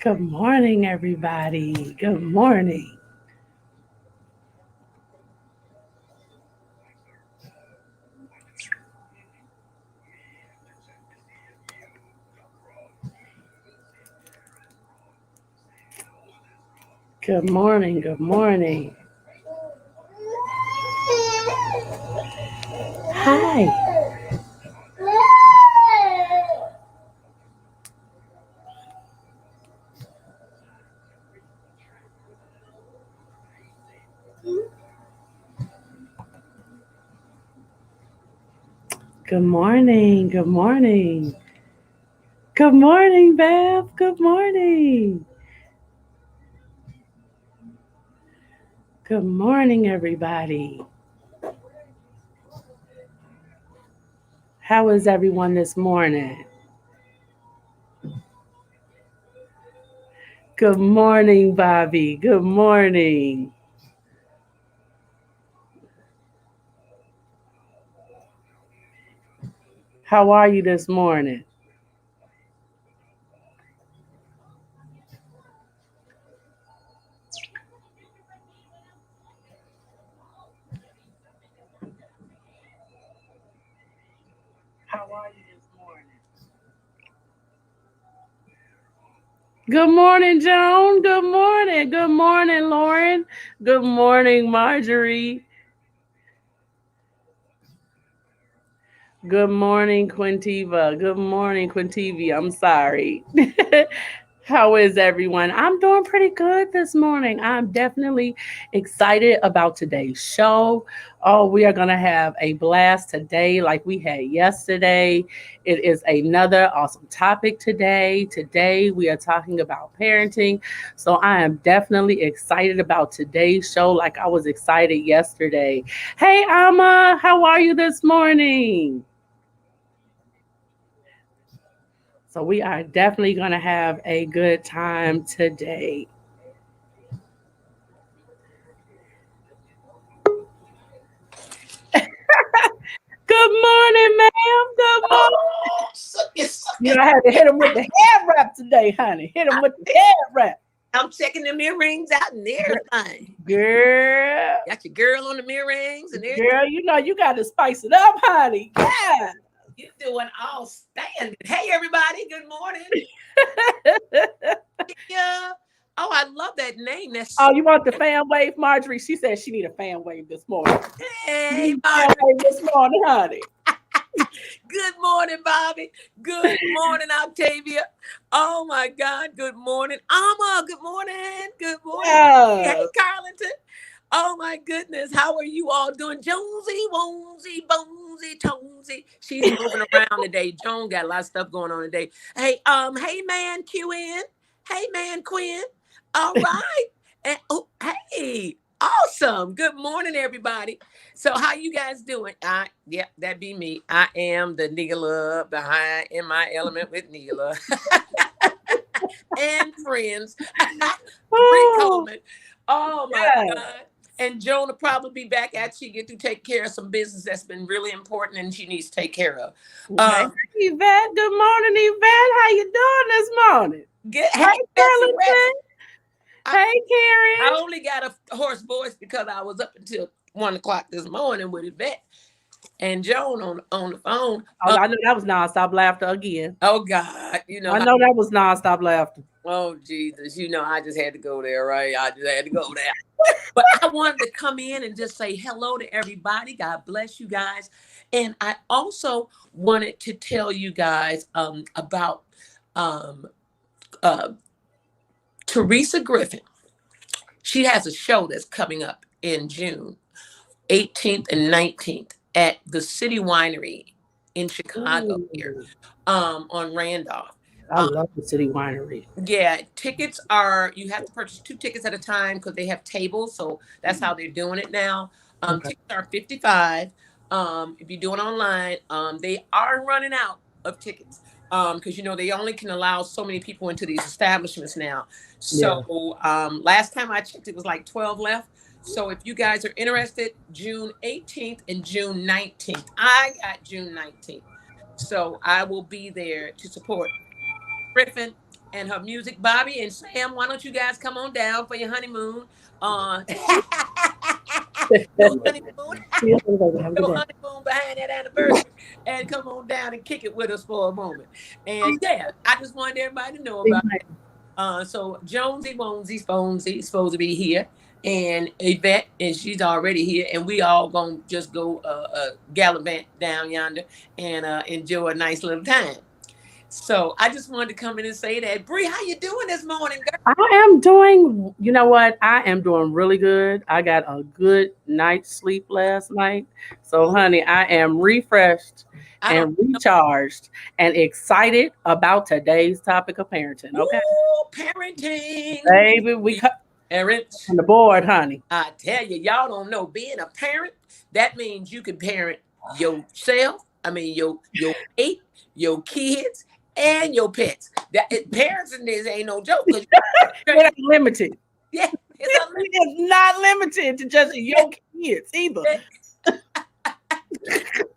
Good morning, everybody. Good morning. Good morning. Good morning. Hi. Good morning. Good morning. Good morning, Bev. Good morning. Good morning, everybody. How is everyone this morning? Good morning, Bobby. Good morning. How are you this morning? How are you this morning? Good morning, Joan. Good morning. Good morning, Lauren. Good morning, Marjorie. Good morning, Quintiva. Good morning, Quintivi. I'm sorry. How is everyone? I'm doing pretty good this morning. I'm definitely excited about today's show. Oh, we are going to have a blast today, like we had yesterday. It is another awesome topic today. Today, we are talking about parenting. So, I am definitely excited about today's show, like I was excited yesterday. Hey, Amma, how are you this morning? So we are definitely going to have a good time today. Good morning, ma'am. Good morning. Oh, suck it, suck You it. know, I had to hit him with the head wrap today, honey. Hit him I, with the head wrap. I'm checking them earrings out and everything. Girl, Got your girl on the earrings and everything. girl, you know you got to spice it up, honey. Yeah. You're doing all standing. Hey, everybody. Good morning. Yeah. Oh, I love that name. Oh, That's you want the fan wave, Marjorie? She said she need a fan wave this morning. You Hey, need a fan Marjorie. wave this morning, honey. Good morning, Bobby. Good morning, Octavia. Oh my God. Good morning, Alma. Good morning. Good morning. Hey, Yes. Carlington. Oh my goodness, how are you all doing? Jonesy, Wonesy, Bonesy, Tonesy. She's moving around today. Joan got a lot of stuff going on today. Hey man, QN. Hey man, Quinn. All right. And oh, hey, awesome. Good morning, everybody. So how you guys doing? That be me. I am the Neela behind in my element with Neela and friends. Bree Oh, Coleman. Oh my yes. God. And Joan will probably be back after she get to take care of some business that's been really important and she needs to take care of. Okay. Um, Hey, Yvette. Good morning, Yvette. How you doing this morning? hey, Hey, Betsy Burlington. Betsy. I, Hey, I Karen. only got a hoarse voice because I was up until 1 o'clock this morning with Yvette and Joan on the phone. Oh, I know that was nonstop laughter again. Oh God, you know I how. know that was nonstop laughter. Oh Jesus, I just had to go there, right? I just had to go there. But I wanted to come in and just say hello to everybody. God bless you guys. And I also wanted to tell you guys about um, uh, Teresa Griffin. She has a show that's coming up in June 18th and 19th at the City Winery in Chicago here Ooh, on Randolph. I Um, love the City Winery. Yeah, you have to purchase two tickets at a time because they have tables. So that's how they're doing it now. Okay. Tickets are 55. If you do it online, they are running out of tickets. Because they only can allow so many people into these establishments now. Yeah. So last time I checked, it was like 12 left. So if you guys are interested, June 18th and June 19th. I got June 19th. So I will be there to support Griffin and her music. Bobby and Sam, why don't you guys come on down for your honeymoon? Your honeymoon, Have a good your day. honeymoon behind that anniversary, and come on down and kick it with us for a moment. And yeah, I just wanted everybody to know about. So Jonesy Wonesy Phonesy is supposed to be here, and Yvette, and she's already here, and we all gonna just go gallivant down yonder and enjoy a nice little time. So I just wanted to come in and say that. Bree, how you doing this morning, girl? I am doing, you know what? I am doing really good. I got a good night's sleep last night. So, Ooh, honey, I am refreshed I don't and recharged and excited about today's topic of parenting. Okay. Ooh, parenting. Baby, we cut Parents, on the board, honey. I tell you, y'all don't know. Being a parent, that means you can parent yourself. I mean, your mate, your kids, and your pets. Parenting this ain't no joke. 'Cause It ain't limited. yeah, it's It is not limited to just your kids either. unlimited.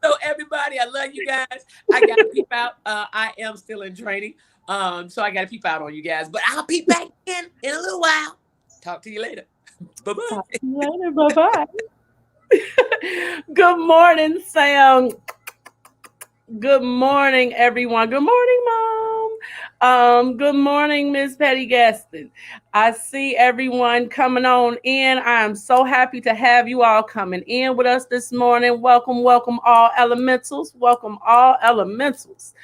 So everybody, I love you guys. I gotta peep out. I am still in training. So I gotta peep out on you guys. But I'll peep back in a little while. Talk to you later. Bye bye. Talk to you later. Bye bye. Good morning, Sam. Good morning, everyone. Good morning, Mom. Good morning, Miss Petty Gaston. I see everyone coming on in. I am so happy to have you all coming in with us this morning. Welcome, welcome, all elementals. Welcome, all elementals.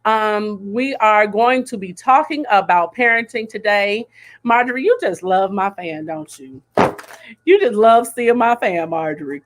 We are going to be talking about parenting today. Marjorie, you just love my fan, don't you? You just love seeing my fan, Marjorie.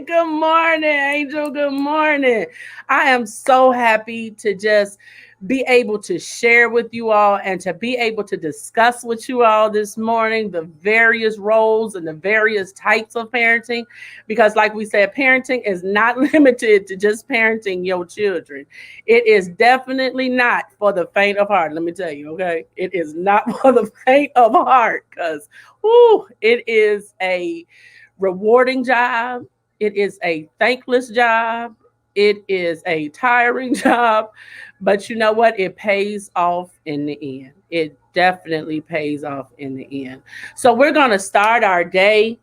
Good morning, Angel. Good morning. I am so happy to just be able to share with you all and to be able to discuss with you all this morning the various roles and the various types of parenting. Because, like we said, parenting is not limited to just parenting your children. It is definitely not for the faint of heart. Let me tell you, okay? It is not for the faint of heart because, it is a rewarding job. It is a thankless job. It is a tiring job. But you know what? It pays off in the end. It definitely pays off in the end. So we're going to start our day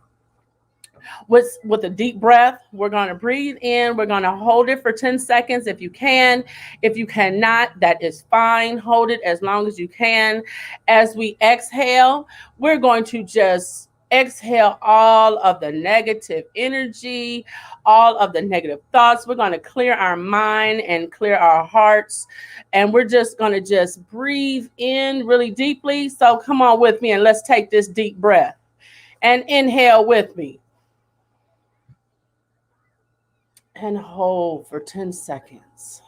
with a deep breath. We're going to breathe in. We're going to hold it for 10 seconds if you can. If you cannot, that is fine. Hold it as long as you can. As we exhale, we're going to just exhale all of the negative energy, all of the negative thoughts. We're going to clear our mind and clear our hearts. And we're just going to just breathe in really deeply. So come on with me and let's take this deep breath and inhale with me. And hold for 10 seconds.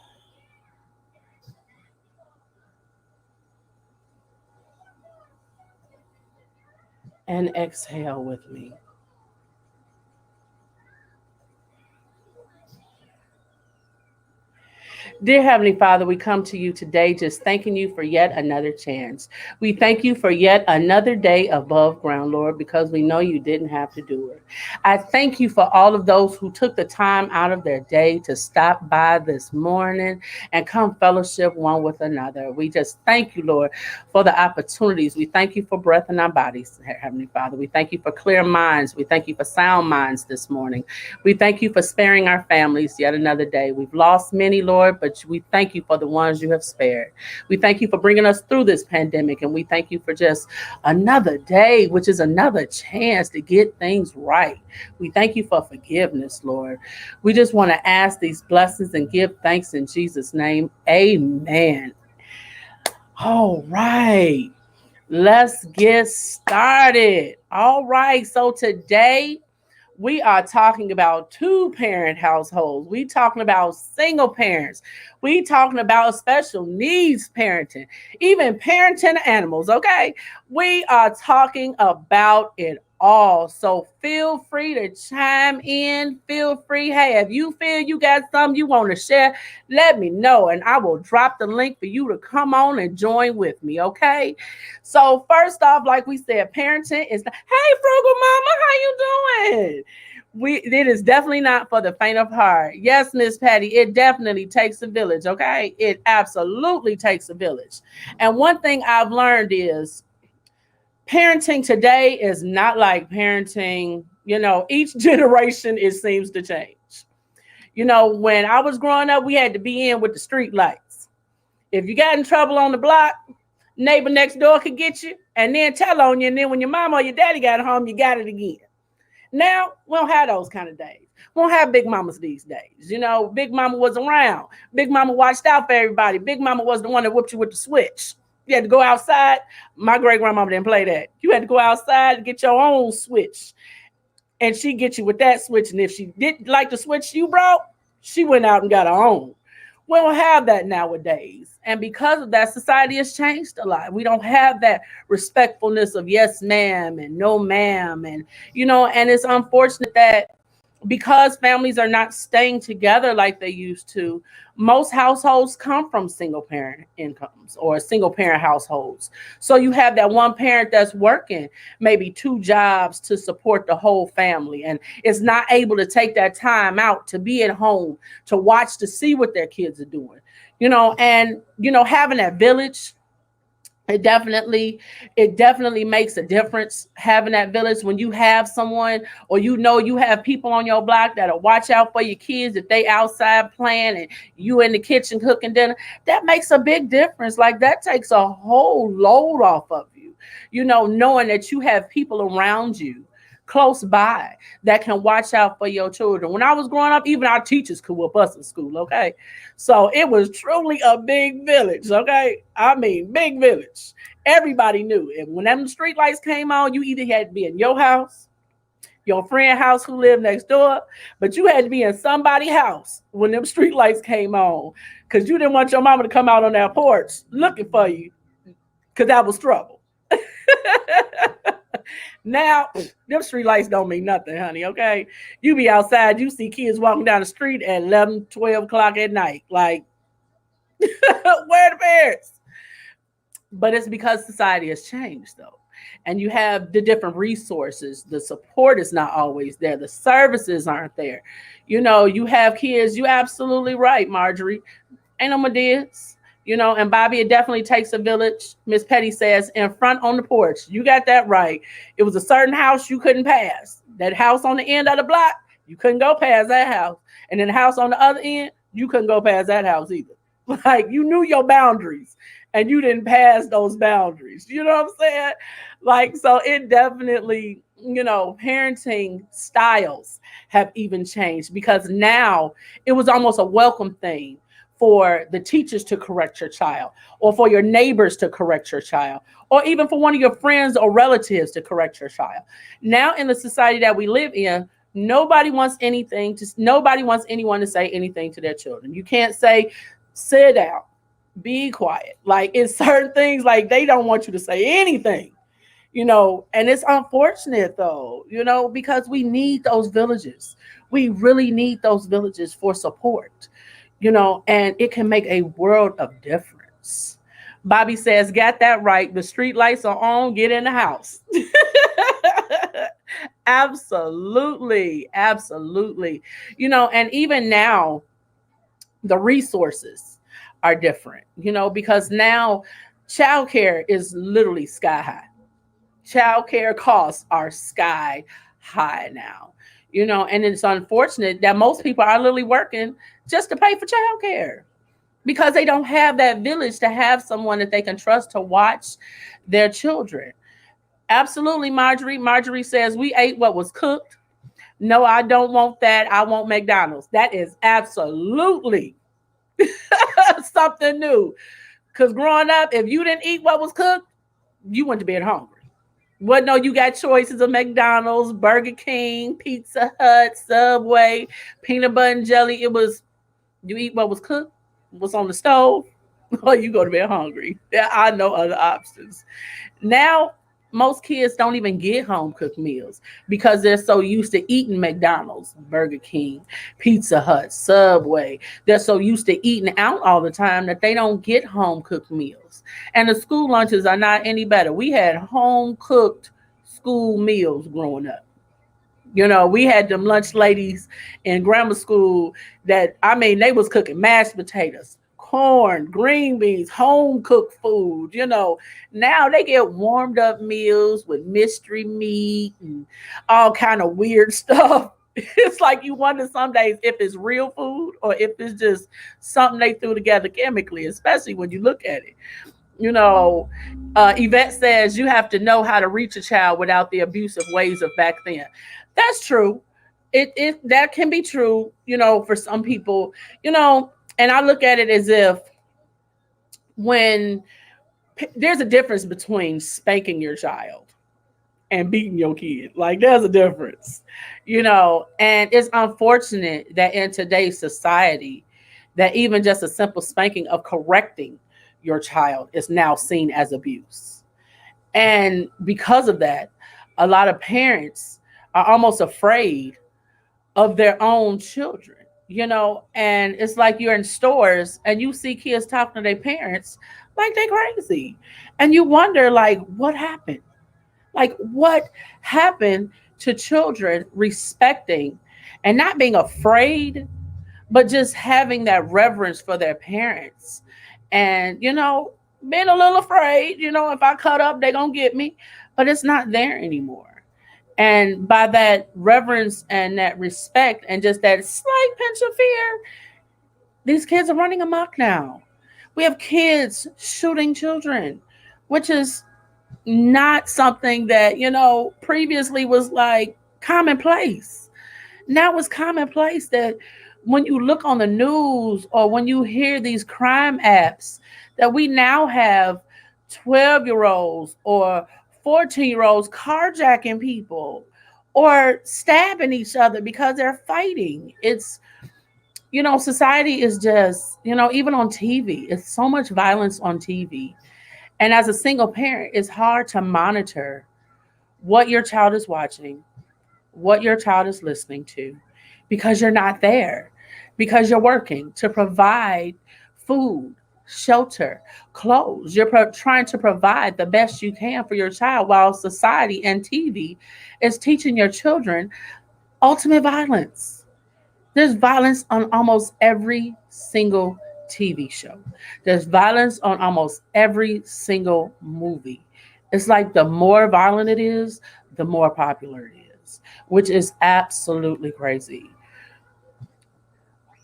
And exhale with me. Dear Heavenly Father, we come to you today just thanking you for yet another chance. We thank you for yet another day above ground, Lord, because we know you didn't have to do it. I thank you for all of those who took the time out of their day to stop by this morning and come fellowship one with another. We just thank you, Lord, for the opportunities. We thank you for breath in our bodies, Heavenly Father. We thank you for clear minds. We thank you for sound minds this morning. We thank you for sparing our families yet another day. We've lost many, Lord, but we thank you for the ones you have spared. We thank you for bringing us through this pandemic, and we thank you for just another day, which is another chance to get things right. We thank you for forgiveness, Lord. We just want to ask these blessings and give thanks in Jesus' name. Amen. All right. Let's get started. All right. So today we are talking about two parent households. We talking about single parents. We talking about special needs parenting, even parenting animals. Okay. We are talking about it all. So feel free to chime in. Feel free. Hey, if you feel you got something you want to share, let me know. And I will drop the link for you to come on and join with me. Okay. So first off, like we said, parenting is hey, Frugal Mama, how you doing? It is definitely not for the faint of heart. Yes, Miss Patty, it definitely takes a village, okay? It absolutely takes a village. And one thing I've learned is parenting today is not like parenting, each generation it seems to change. When I was growing up, we had to be in with the street lights. If you got in trouble on the block, neighbor next door could get you and then tell on you. And then when your mama or your daddy got home, you got it again. Now, we don't have those kind of days. We don't have big mamas these days. Big mama was around. Big mama watched out for everybody. Big mama was the one that whooped you with the switch. You had to go outside. My great grandmama didn't play that. You had to go outside and get your own switch. And she get you with that switch. And if she didn't like the switch you brought, she went out and got her own. We don't have that nowadays. And because of that, society has changed a lot. We don't have that respectfulness of yes, ma'am, and no, ma'am. And it's unfortunate that because families are not staying together like they used to, most households come from single parent incomes or single parent households. So you have that one parent that's working maybe two jobs to support the whole family and is not able to take that time out to be at home, to watch, to see what their kids are doing. Having that village, it definitely makes a difference having that village when you have someone or you have people on your block that'll watch out for your kids if they outside playing and you in the kitchen cooking dinner. That makes a big difference. Like that takes a whole load off of you, knowing that you have people around you close by that can watch out for your children. When I was growing up, even our teachers could whoop us in school, okay? So it was truly a big village, okay? I mean, big village. Everybody knew. And when them street lights came on, you either had to be in your house, your friend house who lived next door, but you had to be in somebody's house when them street lights came on because you didn't want your mama to come out on that porch looking for you because that was trouble. Now, them street lights don't mean nothing, honey, okay? You be outside, you see kids walking down the street at 11, 12 o'clock at night. Like, where are the parents? But it's because society has changed, though. And you have the different resources. The support is not always there. The services aren't there. You have kids. You're absolutely right, Marjorie. Ain't no Medeas. And Bobby, it definitely takes a village. Miss Petty says, in front on the porch. You got that right. It was a certain house you couldn't pass. That house on the end of the block, you couldn't go past that house. And then the house on the other end, you couldn't go past that house either. Like you knew your boundaries and you didn't pass those boundaries. You know what I'm saying? Like, so it definitely, parenting styles have even changed because now it was almost a welcome thing for the teachers to correct your child or for your neighbors to correct your child or even for one of your friends or relatives to correct your child. Now in the society that we live in, nobody wants anyone to say anything to their children. You can't say, sit down, be quiet. Like it's certain things like they don't want you to say anything. And it's unfortunate though, because we need those villages. We really need those villages for support, and it can make a world of difference. Bobby says, got that right. The street lights are on, get in the house. Absolutely. Absolutely. And even now, the resources are different, because now childcare is literally sky high. Childcare costs are sky high now, and it's unfortunate that most people are literally working just to pay for childcare because they don't have that village to have someone that they can trust to watch their children. Absolutely, Marjorie. Marjorie says, we ate what was cooked. No, I don't want that. I want McDonald's. That is absolutely something new. Because growing up, if you didn't eat what was cooked, you went to bed hungry. Well, no, you got choices of McDonald's, Burger King, Pizza Hut, Subway, peanut butter and jelly. It was, you eat what was cooked, what's on the stove, or you go to bed hungry. There are no other options. Now, most kids don't even get home cooked meals because they're so used to eating McDonald's, Burger King, Pizza Hut, Subway. They're so used to eating out all the time that they don't get home cooked meals. And the school lunches are not any better. We had home cooked school meals growing up. We had them lunch ladies in grammar school that, I mean, they was cooking mashed potatoes, corn, green beans, home cooked food. Now they get warmed up meals with mystery meat and all kind of weird stuff. It's like you wonder some days if it's real food or if it's just something they threw together chemically, especially when you look at it. You know, Yvette says you have to know how to reach a child without the abusive ways of back then. That's true. It that can be true. For some people. And I look at it as if when there's a difference between spanking your child and beating your kid. Like there's a difference. And it's unfortunate that in today's society, that even just a simple spanking of correcting your child is now seen as abuse. And because of that, a lot of parents are almost afraid of their own children. And it's like you're in stores and you see kids talking to their parents like they crazy. And you wonder, like, what happened? Like, what happened to children respecting and not being afraid, but just having that reverence for their parents? And, being a little afraid, if I cut up, they're going to get me, but it's not there anymore. And by that reverence and that respect and just that slight pinch of fear, these kids are running amok now. We have kids shooting children, which is not something that, previously was like commonplace. Now it's commonplace that when you look on the news or when you hear these crime apps, that we now have 12-year-olds or 14-year-olds carjacking people or stabbing each other because they're fighting. Society is just, even on TV, it's so much violence on TV. And as a single parent, it's hard to monitor what your child is watching, what your child is listening to, because you're not there, because you're working to provide food, shelter, clothes. You're trying to provide the best you can for your child while society and TV is teaching your children ultimate violence. There's violence on almost every single TV show. There's violence on almost every single movie. It's like the more violent it is, the more popular it is, which is absolutely crazy.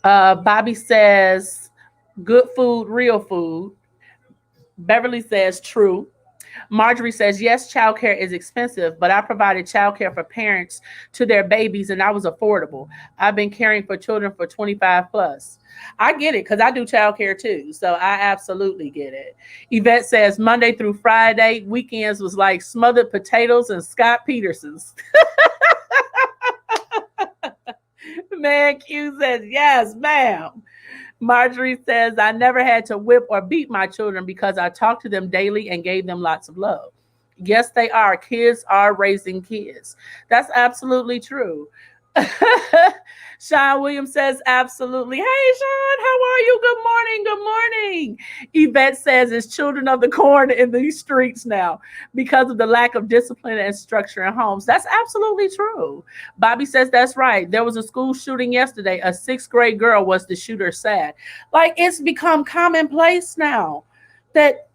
Bobby says, good food, real food. Beverly says, true. Marjorie says, yes, childcare is expensive, but I provided childcare for parents to their babies and I was affordable. I've been caring for children for 25 plus. I get it because I do childcare too. So I absolutely get it. Yvette says, Monday through Friday, weekends was like smothered potatoes and Scott Peterson's. Man, Q says, yes, ma'am. Marjorie says, I never had to whip or beat my children because I talked to them daily and gave them lots of love. Yes, they are. Kids are raising kids. That's absolutely true. Sean Williams says, absolutely. Hey, Sean, how are you? Good morning. Good morning. Yvette says, it's children of the corn in these streets now because of the lack of discipline and structure in homes. That's absolutely true. Bobby says, that's right. There was a school shooting yesterday. A sixth grade girl was the shooter sad. Like, it's become commonplace now that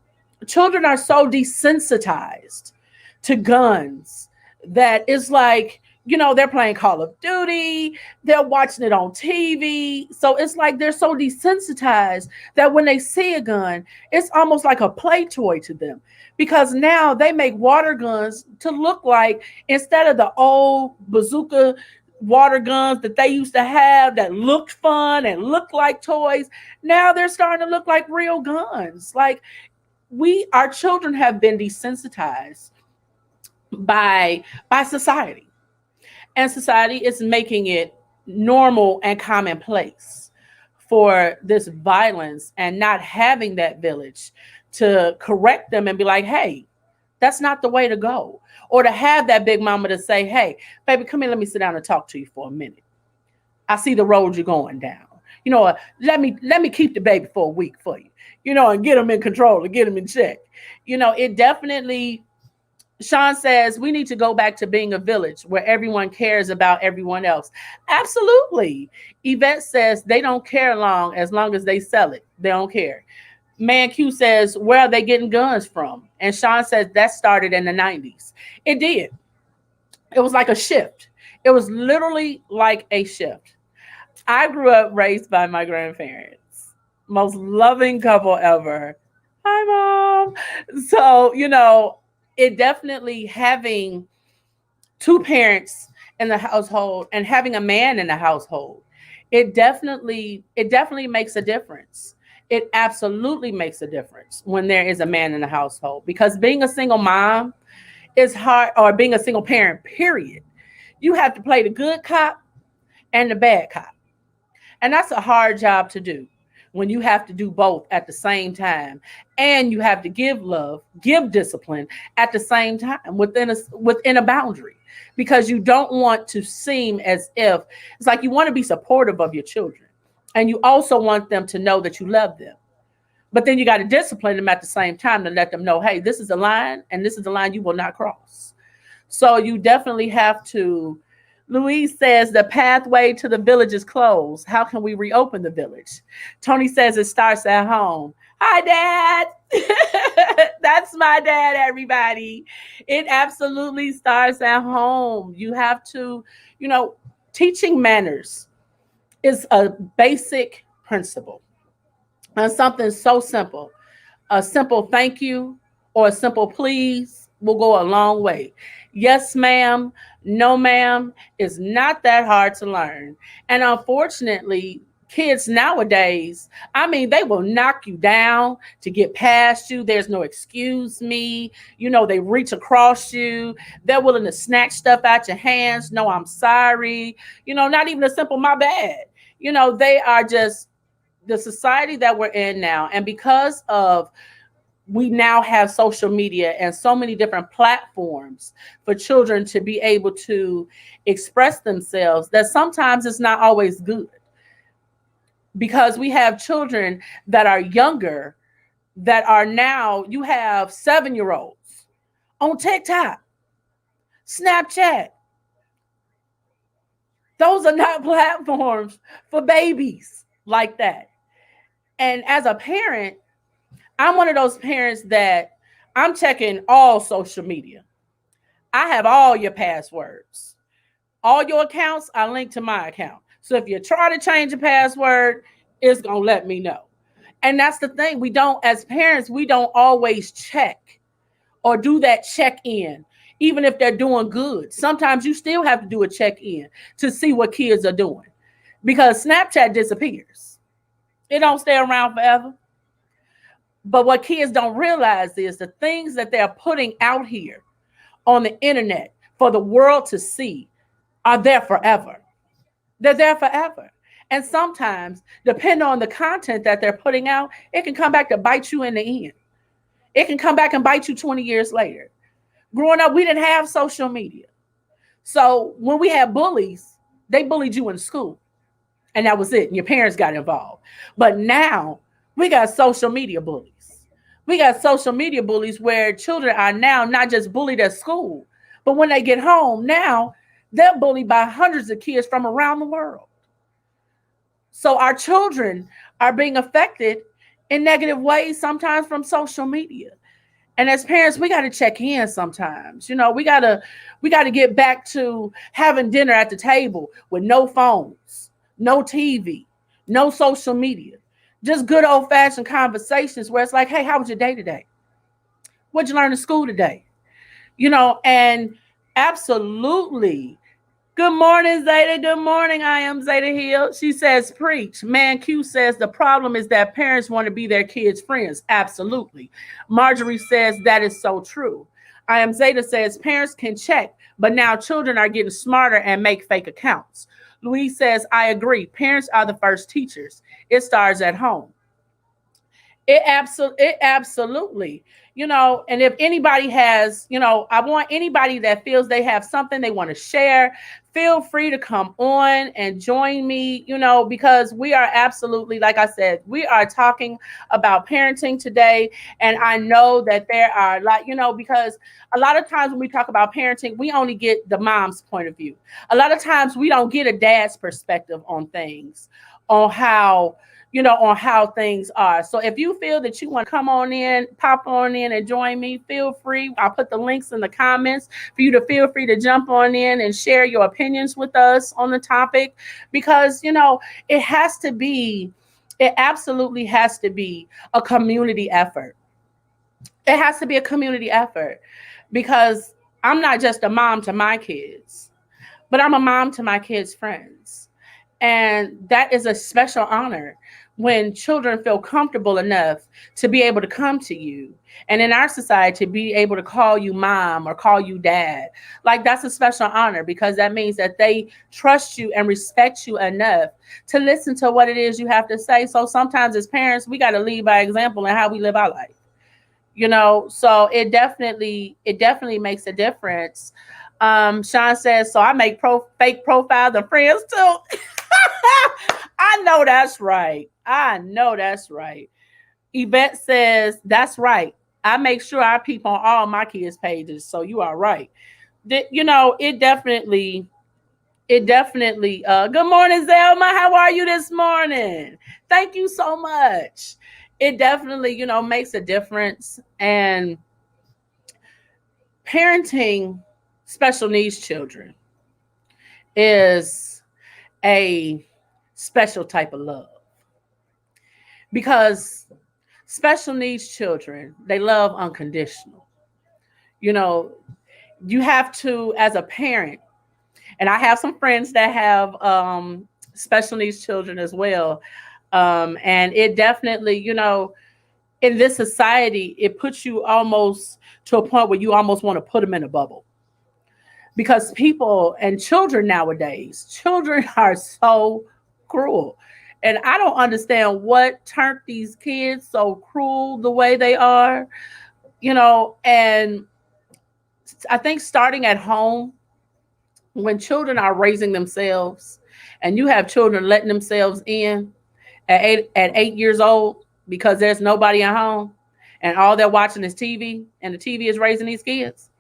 children are so desensitized to guns that it's like, they're playing Call of Duty, they're watching it on TV. So it's like they're so desensitized that when they see a gun, it's almost like a play toy to them. Because now they make water guns to look like, instead of the old bazooka water guns that they used to have that looked fun and looked like toys, now they're starting to look like real guns. Like, our children have been desensitized by society, and society is making it normal and commonplace for this violence and not having that village to correct them and be like, hey, that's not the way to go. Or to have that big mama to say, hey, baby, come here, let me sit down and talk to you for a minute. I see the road you're going down. Let me keep the baby for a week for you, and get them in control and get them in check. It definitely Sean says we need to go back to being a village where everyone cares about everyone else. Absolutely. Yvette says they don't care long as they sell it. They don't care. Man Q says, where are they getting guns from? And Sean says that started in the 90s. It did. It was like a shift. It was literally like a shift. I grew up raised by my grandparents, most loving couple ever. Hi, mom. So, it definitely having two parents in the household and having a man in the household, it definitely makes a difference. It absolutely makes a difference when there is a man in the household, because being a single mom is hard, or being a single parent, period. You have to play the good cop and the bad cop. And that's a hard job to do when you have to do both at the same time, and you have to give love, give discipline at the same time within a boundary, because you don't want to seem as if it's like you want to be supportive of your children, and you also want them to know that you love them. But then you got to discipline them at the same time to let them know, hey, this is the line, and this is the line you will not cross. So you definitely have to. Louise says the pathway to the village is closed. How can we reopen the village? Tony says it starts at home. Hi, Dad. That's my dad, everybody. It absolutely starts at home. You have to, teaching manners is a basic principle. And something so simple. A simple thank you or a simple please will go a long way. Yes, ma'am. No, ma'am is not that hard to learn. And unfortunately, kids nowadays, I mean, they will knock you down to get past you. There's no excuse me. They reach across you. They're willing to snatch stuff out your hands. No, I'm sorry. Not even a simple my bad. They are just the society that we're in now. And because of we now have social media and so many different platforms for children to be able to express themselves, that sometimes it's not always good, because we have children that are younger, that are now, you have 7-year olds on TikTok, Snapchat. Those are not platforms for babies like that. And as a parent, I'm one of those parents that I'm checking all social media. I have all your passwords. All your accounts are linked to my account. So if you try to change a password, it's going to let me know. And that's the thing. As parents, we don't always check or do that check in, even if they're doing good. Sometimes you still have to do a check in to see what kids are doing, because Snapchat disappears. It don't stay around forever. But what kids don't realize is the things that they're putting out here on the internet for the world to see are there forever. They're there forever. And sometimes, depending on the content that they're putting out, it can come back to bite you in the end. It can come back and bite you 20 years later. Growing up, we didn't have social media. So when we had bullies, they bullied you in school. And that was it. And your parents got involved. But now we got social media bullies. We got social media bullies where children are now not just bullied at school, but when they get home, now they're bullied by hundreds of kids from around the world. So our children are being affected in negative ways, sometimes from social media. And as parents, we got to check in sometimes. We got to get back to having dinner at the table with no phones, no TV, no social media. Just good old fashioned conversations where it's like, hey, how was your day today? What'd you learn in school today? And absolutely. Good morning, Zeta. Good morning. I am Zeta Hill. She says, preach. Man Q says the problem is that parents want to be their kids' friends. Absolutely. Marjorie says that is so true. I am Zeta says parents can check, but now children are getting smarter and make fake accounts. Louise says, I agree. Parents are the first teachers. It starts at home. It absolutely, and if anybody has, I want anybody that feels they have something they want to share, feel free to come on and join me, because we are absolutely, like I said, we are talking about parenting today. And I know that there are, like, because a lot of times when we talk about parenting, we only get the mom's point of view. A lot of times we don't get a dad's perspective on things, on how on how things are. So if you feel that you want to come on in, pop on in and join me, feel free. I'll put the links in the comments for you to feel free to jump on in and share your opinions with us on the topic, because it has to be, it absolutely has to be a community effort. It has to be a community effort, because I'm not just a mom to my kids, but I'm a mom to my kids' friends. And that is a special honor when children feel comfortable enough to be able to come to you. And in our society, to be able to call you mom or call you dad. Like, that's a special honor, because that means that they trust you and respect you enough to listen to what it is you have to say. So sometimes as parents, we got to lead by example in how we live our life. So it definitely makes a difference. Sean says, so I make fake profiles of friends too. I know that's right. I know that's right. Yvette says, that's right. I make sure I peep on all my kids' pages. So you are right. It definitely, good morning, Zelma. How are you this morning? Thank you so much. It definitely, makes a difference. And parenting special needs children is a special type of love, because special needs children, they love unconditional. You know, you have to, as a parent, and I have some friends that have special needs children as well. And it definitely, in this society, it puts you almost to a point where you almost want to put them in a bubble, because people and children nowadays, children are so cruel. And I don't understand what turned these kids so cruel the way they are, and I think starting at home, when children are raising themselves, and you have children letting themselves in at 8 years old because there's nobody at home, and all they're watching is TV, and the TV is raising these kids.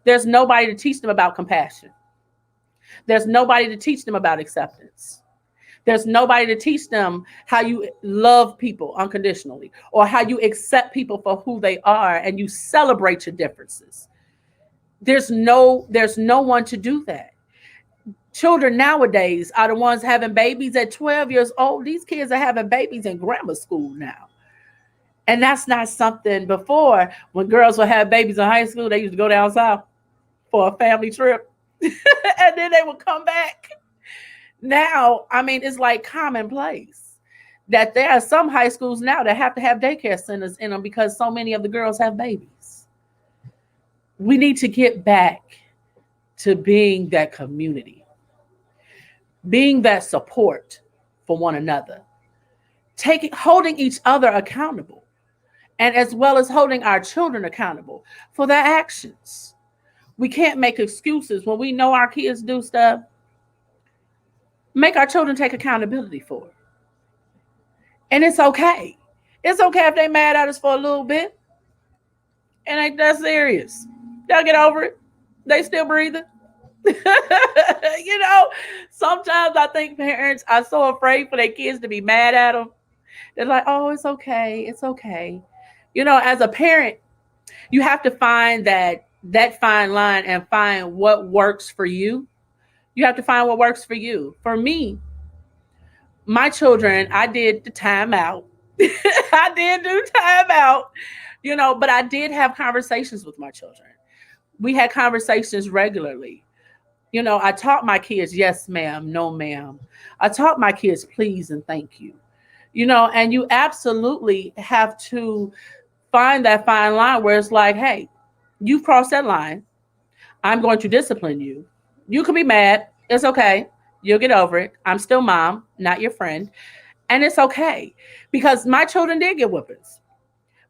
There's nobody to teach them about compassion. There's nobody to teach them about acceptance. There's nobody to teach them how you love people unconditionally, or how you accept people for who they are and you celebrate your differences. There's no one to do that. Children nowadays are the ones having babies at 12 years old. These kids are having babies in grammar school now. And that's not something. Before, when girls would have babies in high school, they used to go down south for a family trip. And then they would come back. Now, I mean, it's like commonplace that there are some high schools now that have to have daycare centers in them because so many of the girls have babies. We need to get back to being that community, being that support for one another, holding each other accountable, and as well as holding our children accountable for their actions. We can't make excuses when we know our kids do stuff. Make our children take accountability for it. And it's okay. It's okay if they mad at us for a little bit. And ain't that serious. They'll get over it. They still breathing. you know, Sometimes I think parents are so afraid for their kids to be mad at them. They're like, oh, it's okay. It's okay. As a parent, you have to find that fine line and find what works for you. You have to find what works for you. For me, my children, I did the timeout. I did do timeout, but I did have conversations with my children. We had conversations regularly. I taught my kids, yes, ma'am, no, ma'am. I taught my kids, please and thank you. And you absolutely have to find that fine line where it's like, hey, you've crossed that line. I'm going to discipline you. You can be mad. It's okay. You'll get over it. I'm still mom, not your friend. And it's okay, because my children did get whippings.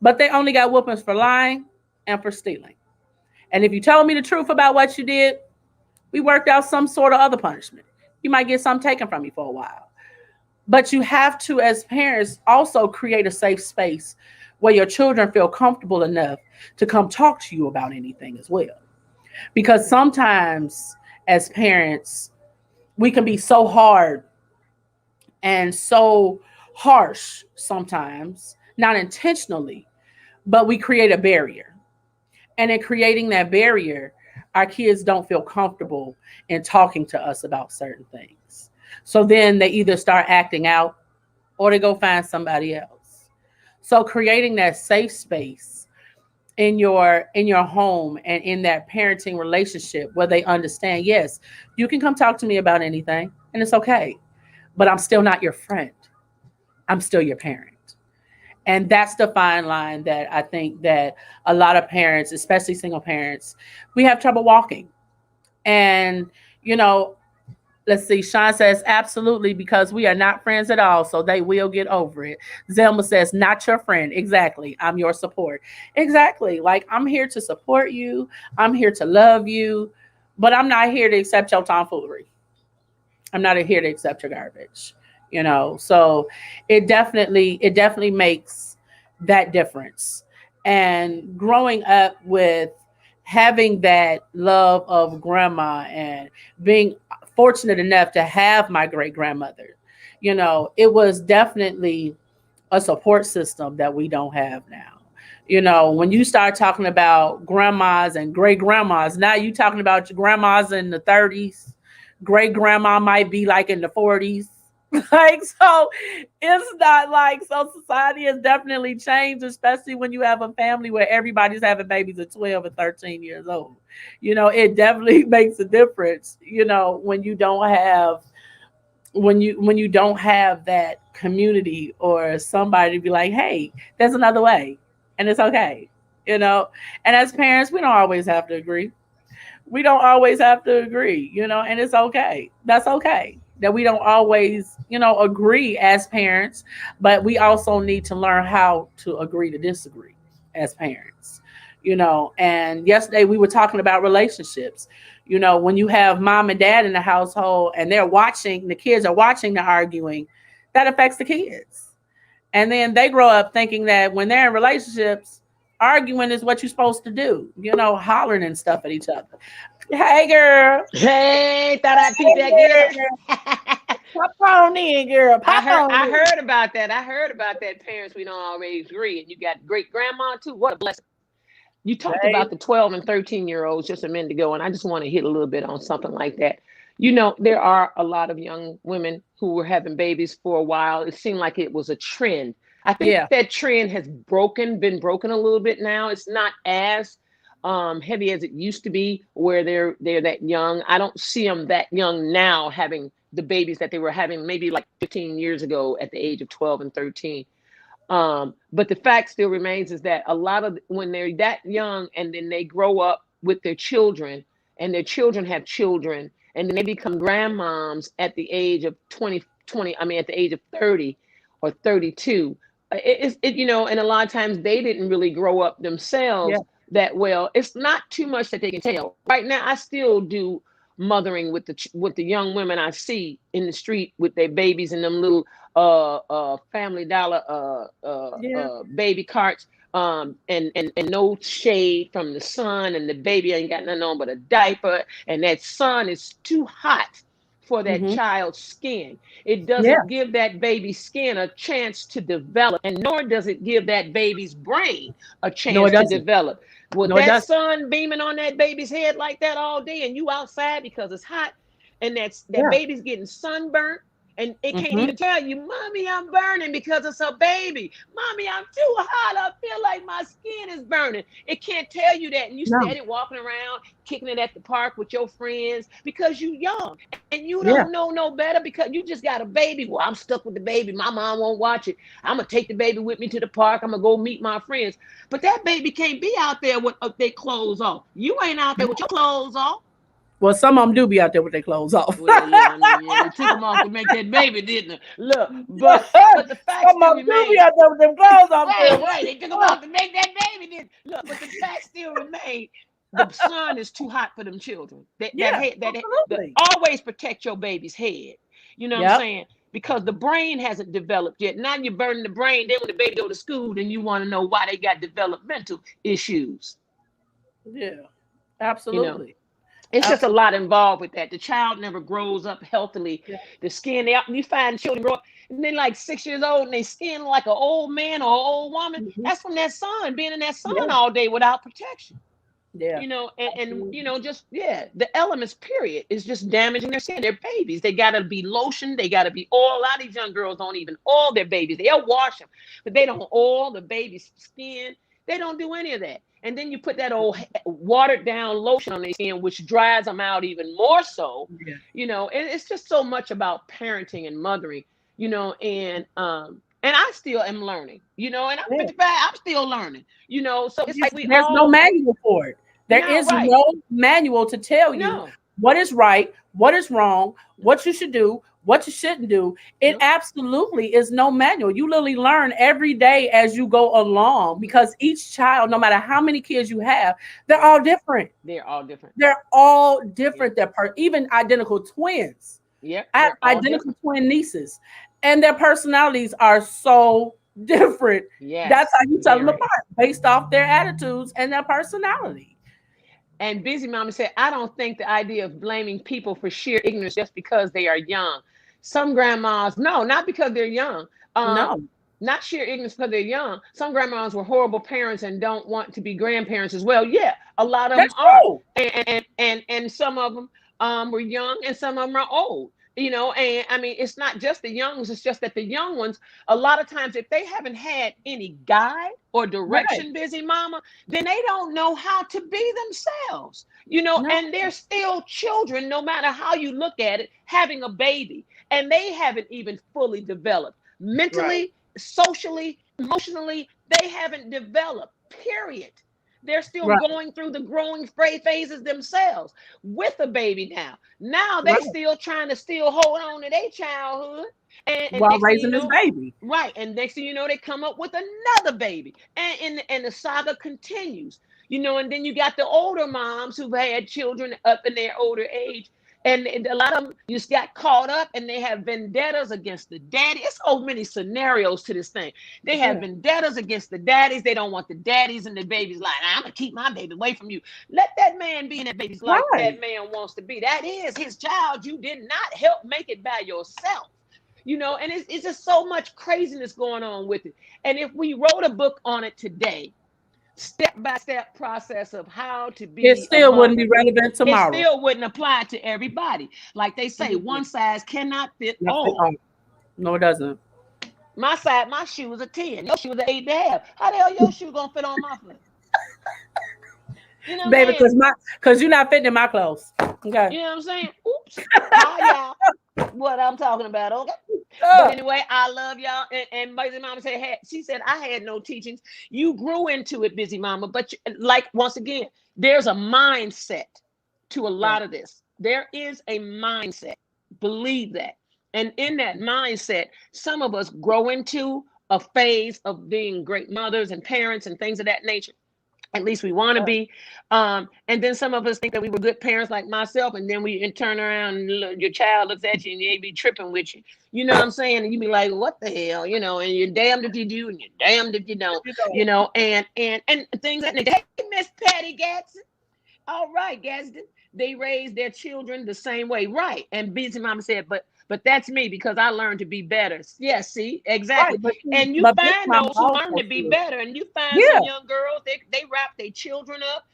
but they only got whoopings for lying and for stealing. And if you told me the truth about what you did, we worked out some sort of other punishment. You might get something taken from you for a while. But you have to, as parents, also create a safe space where your children feel comfortable enough to come talk to you about anything as well. Because sometimes, as parents, we can be so hard and so harsh sometimes, not intentionally, but we create a barrier. And in creating that barrier, our kids don't feel comfortable in talking to us about certain things. So then they either start acting out or they go find somebody else. So creating that safe space in your home and in that parenting relationship where they understand, yes, you can come talk to me about anything and it's okay, but I'm still not your friend. I'm still your parent. And that's the fine line that I think that a lot of parents, especially single parents, we have trouble walking. And you know, let's see. Sean says, absolutely, because we are not friends at all. So they will get over it. Zelma says, not your friend. Exactly. I'm your support. Exactly. Like, I'm here to support you. I'm here to love you. But I'm not here to accept your tomfoolery. I'm not here to accept your garbage. So it definitely makes that difference. And growing up with having that love of grandma and being fortunate enough to have my great grandmother, it was definitely a support system that we don't have now. When you start talking about grandmas and great grandmas, now you talking about your grandmas in the 30s, great grandma might be like in the 40s. Like, so it's not like, so society has definitely changed, especially when you have a family where everybody's having babies at 12 and 13 years old. It definitely makes a difference, when you don't have that community or somebody to be like, hey, there's another way and it's okay. you know and as parents, we don't always have to agree. And it's okay. That's okay that we don't always, agree as parents, but we also need to learn how to agree to disagree as parents. And yesterday we were talking about relationships. When you have mom and dad in the household and the kids are watching the arguing, that affects the kids. And then they grow up thinking that when they're in relationships, arguing is what you're supposed to do, hollering and stuff at each other. Hey, girl. Hey, thought I'd peep that Hey, girl. girl. Pop on in, girl. I Pop heard on I in. heard about that. I heard about that. Parents, we don't always agree. And you got great grandma too. What a blessing. You talked Babe. about the 12 and 13-year-olds just a minute ago, and I just want to hit a little bit on something like that. There are a lot of young women who were having babies for a while. It seemed like it was a trend. I think Yeah. that trend has been broken a little bit now. It's not as heavy as it used to be, where they're that young. I don't see them that young now having the babies that they were having maybe like 15 years ago at the age of 12 and 13. But the fact still remains is that a lot of when they're that young and then they grow up with their children and their children have children and then they become grandmoms at the age of 20, I mean, at the age of 30 or 32. And a lot of times they didn't really grow up Yeah. themselves that well. It's not too much that they can tell. Right now, I still do mothering with the young women I see in the street with their babies and them little Family Dollar Yeah. baby carts. And no shade from the sun, and the baby ain't got nothing on but a diaper, and that sun is too hot for that Hmm. child's skin. It Yeah. doesn't give that baby's skin a chance to develop, and nor does it give that baby's brain a No, it chance to doesn't. develop. With No, it that doesn't. sun beaming on that baby's head like that all day, and you outside because it's hot, and that Yeah. baby's getting sunburnt, and it can't Hmm. even tell you, Mommy, I'm burning because it's a baby. Mommy, I'm too hot. I feel like my skin is burning. It can't tell you that. And you No. steady walking around, kicking it at the park with your friends because you young and you Yeah. don't know no better because you just got a baby. Well, I'm stuck with the baby. My mom won't watch it. I'm going to take the baby with me to the park. I'm going to go meet my friends. But that baby can't be out there with their clothes off. You ain't out there with your clothes off. Well, some of them do be out there with their clothes off. Well, yeah, I mean, yeah, they took them off to make that baby, didn't they? Look, but the fact Some still of them do be remains. out there with them clothes off, Right, girl. right. They took them want to make that baby this. Look, but the fact still remains, the sun is too hot for them children. Yeah, absolutely. Always protect your baby's head. You know what I'm Yep. saying? Because the brain hasn't developed yet. Now you're burning the brain. Then when the baby go to school, then you want to know why they got developmental issues. Yeah. You know, Absolutely. it's just a Absolutely. lot involved with that. The child never grows up healthily. Yeah. The skin, you find children grow up and then like 6 years old and they skin like an old man or an old woman. Mhm. That's from that sun, being in that sun Yeah. all day without protection. Yeah. And Absolutely. just, yeah, the elements, period, is just damaging their skin. They're babies. They got to be lotion. They got to be oil. A lot of these young girls don't even oil their babies. They'll wash them, but they don't oil the baby's skin. They don't do any of that. And then you put that old watered down lotion on their skin, which dries them out even more so. Yeah. It's just so much about parenting and mothering, and I still am learning, and I'm Yeah. 55, I'm still learning, so it's like we There's no all, manual for it. There no, is right. no manual to tell you No, what is right, what is wrong, what you should do, what you shouldn't do. It no, absolutely is no manual. You literally learn every day as you go along because each child, no matter how many kids you have, they're right. all different. They're all different. They're all Yep. different. Even identical twins. Yep. I have They're all identical different. twin nieces, and their personalities are so different. That's Yes, how you tell them very. apart based off their attitudes and their personality. And Busy Mama said, I don't think the idea of blaming people for sheer ignorance just because they are young. Some grandmas, no, not because they're young. No, Not sheer ignorance because they're young. Some grandmas were horrible parents and don't want to be grandparents as well. Yeah, a lot of them that's are. true. And some of them were young and some of them are old. And I mean, it's not just the young ones, it's just that the young ones, a lot of times, if they haven't had any guide or Right. direction, Busy Mama, then they don't know how to be themselves, No. and they're still children, no matter how you look at it, having a baby, and they haven't even fully developed Right. mentally, socially, emotionally. They haven't developed, period. They're still Right. going through the growing phases themselves with a baby now. Now they Right. still trying to still hold on to their childhood. And While next thing you raising this know, baby. right. And next thing you know, they come up with another baby. And the saga continues. And then you got the older moms who've had children up in their older age. And a lot of them just got caught up and they have vendettas against the daddy. It's so many scenarios to this thing. They have Yeah. vendettas against the daddies. They don't want the daddies and the babies like, I'm going to keep my baby away from you. Let that man be in that baby's life Right. that man wants to be. That is his child. You did not help make it by yourself. And it's just so much craziness going on with it. And if we wrote a book on it today, step by step process of how to It be a still wouldn't be mother, relevant it tomorrow. still wouldn't apply to everybody. Like they say, Mhm. one size cannot fit Nothing. all. Oh, no, it doesn't. My shoe was a 10. Your shoe was an 8.5. How the hell your shoe gonna fit on my foot? You know what I'm Baby, saying? because you're not fitting in my clothes. Okay. You know what I'm saying? Oops. Hi, y'all. What I'm talking about, okay? But Oh, anyway, I love y'all. And Busy Mama said, she said, I had no teachings. You grew into it, Busy Mama. But like, once again, there's a mindset to a yeah. lot of this. There is a mindset. Believe that. And in that mindset, some of us grow into a phase of being great mothers and parents and things of that nature. At least we want to be. And then some of us think that we were good parents like myself, and then we turn around and your child looks at you and they be tripping with you. You know what I'm saying? And you be like, what the hell? And you're damned if you do and you're damned if you don't, You know. and things that nature. Hey, Miss Patty Gadsden. All right, Gadsden. They raise their children the same way. Right. And Busy Mama said, but that's me because I learned to be better. Yeah, see, exactly. Right. But And you Big find Mama those who learn also to be said, better. And you find some yeah. young girls, they wrap their children up,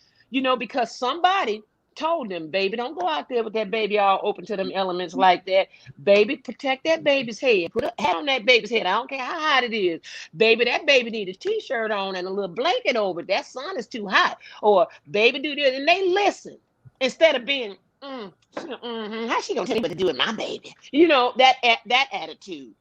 because somebody told them, baby, don't go out there with that baby all open to them elements like that. Baby, protect that baby's head. Put a hat on that baby's head. I don't care how hot it is. Baby, that baby need a t-shirt on and a little blanket over it. That sun is too hot. Or baby, do this. And they listen instead of being, how she gonna tell me what to do with my baby? That attitude.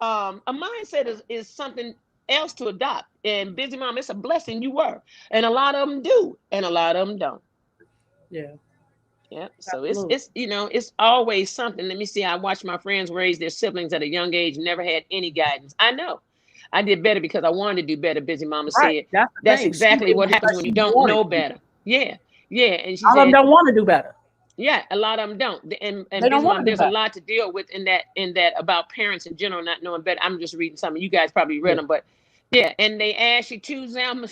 A mindset is something else to adopt. And Busy Mom, it's a blessing you were. And a lot of them do, and a lot of them don't. Yeah. Yeah. So it's Absolutely. it's it's always something. Let me see. I watched my friends raise their siblings at a young age, never had any guidance. I know. I did better because I wanted to do better. Busy Mama Right. said. That's the That's thing. She exactly did what happens because when she you don't wanted know to. better. Yeah, yeah. And she All of them said, don't want to do better. yeah, a lot of them don't. And They don't Busy want Mom, to do there's a better. lot to deal with in that about parents in general not knowing better. I'm just reading some. You guys probably read Yeah. them, but yeah. And they Ashley too, Zama.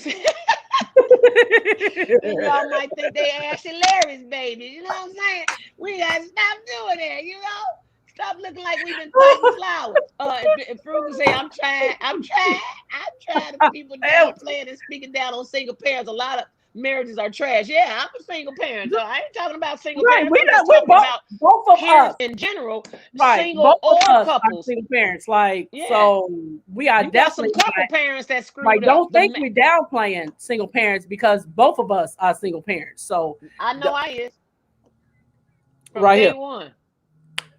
And y'all might think they Ashley Larry's baby. You know what I'm saying? We gotta stop doing that. Stop looking like we've been fighting flowers. If Frugal say, I'm trying to people downplaying and speaking down on single parents. A lot of marriages are trash. Yeah, I'm a single parent. So I ain't talking about single Right. parents. We I'm not just we talking about both of parents us. in general, Right. Both single of or us are couples. single parents. Like, Yeah, so we are you got some definitely couple parents that like, screwed up. don't think we're downplaying single parents because both of us are single parents. So I know the, I is from right day here, one.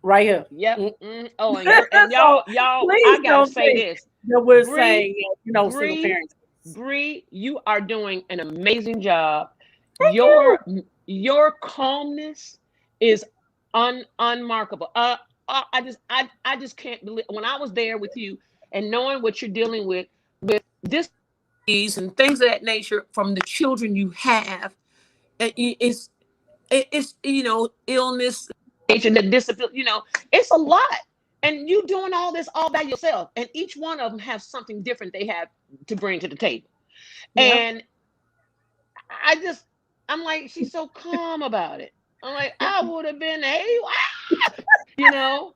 right here. Yep. Mm. Oh, and So y'all, I please gotta don't say think this, that we're Bree, saying, single Bree, parents. Bree, you are doing an amazing job. Thank you. Your calmness is unmarkable. I just can't believe when I was there with you and knowing what you're dealing with this and things of that nature from the children you have. It's illness, the disability, it's a lot. And you doing all this all by yourself. And each one of them have something different they have to bring to the table. Yeah. And I just, I'm like, she's so calm about it. I'm like, I would have been, hey, you know,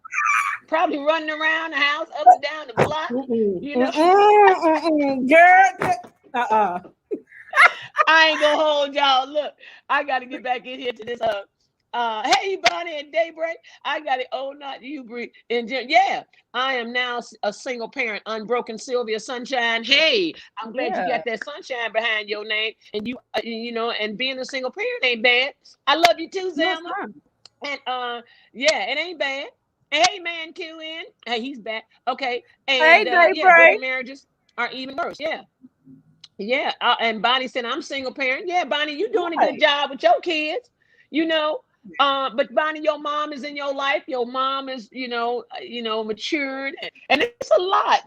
probably running around the house, up and down the block, Mm-mm. you know. Mm-mm. Mm-mm. Girl. Uh-uh. I ain't gonna hold y'all. Look, I gotta get back in here to this. Hey, Bonnie and Daybreak. I got it. Oh, not you, Bree. And Jim. Yeah, I am now a single parent, unbroken Sylvia Sunshine. Hey, I'm glad you Yeah. got that sunshine behind your name. And and being a single parent ain't bad. I love you too, No, it's Zelma. not. And yeah, it ain't bad. And hey, man, QN. Hey, he's back. Okay. Hey, And yeah, Daybreak. broken marriages are even worse. Yeah. Yeah, and Bonnie said, "I'm single parent." Yeah, Bonnie, you doing a good Right. job with your kids, you know. But Bonnie, your mom is in your life. Your mom is, matured, and it's a lot,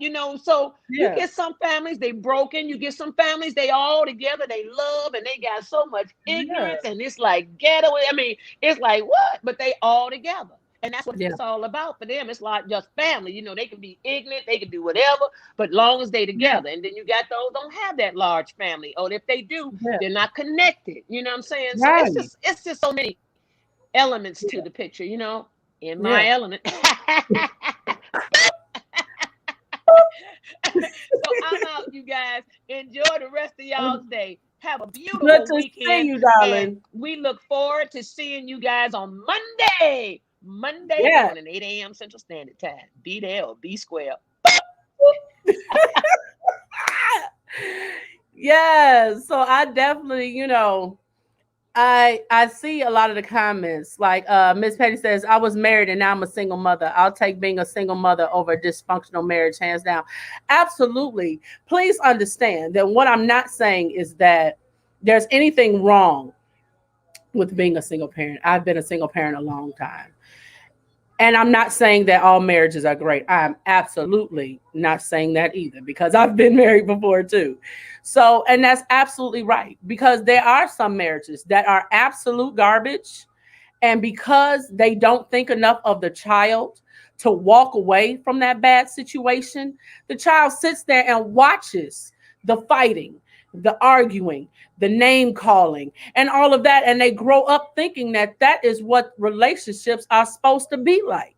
So you Yeah. get some families they broken. You get some families they all together. They love and they got so much Yeah. ignorance, and it's like ghetto. I mean, it's like what? But they all together. And that's what Yeah. it's all about for them. It's like just family. They can be ignorant, they can do whatever, but long as they Yeah. together. And then you got those don't have that large family, or if they do, Yeah. they're not connected. You know what I'm saying? So it's Right. just it's just so many elements to Yeah. the picture. In my Yeah. element. So I'm out, you guys. Enjoy the rest of y'all's day. Have a Good beautiful to see weekend, you, and darling. we look forward to seeing you guys on Monday. Monday Yeah. morning, 8 a.m. Central Standard Time. Be there or be square. Yeah. So I definitely, I see a lot of the comments. Like Miss Petty says, I was married and now I'm a single mother. I'll take being a single mother over a dysfunctional marriage, hands down. Absolutely. Please understand that what I'm not saying is that there's anything wrong with being a single parent. I've been a single parent a long time. And I'm not saying that all marriages are great. I'm absolutely not saying that either because I've been married before too. So, and that's absolutely right because there are some marriages that are absolute garbage. And because they don't think enough of the child to walk away from that bad situation, the child sits there and watches the fighting, the arguing, the name calling, and all of that. And they grow up thinking that that is what relationships are supposed to be like.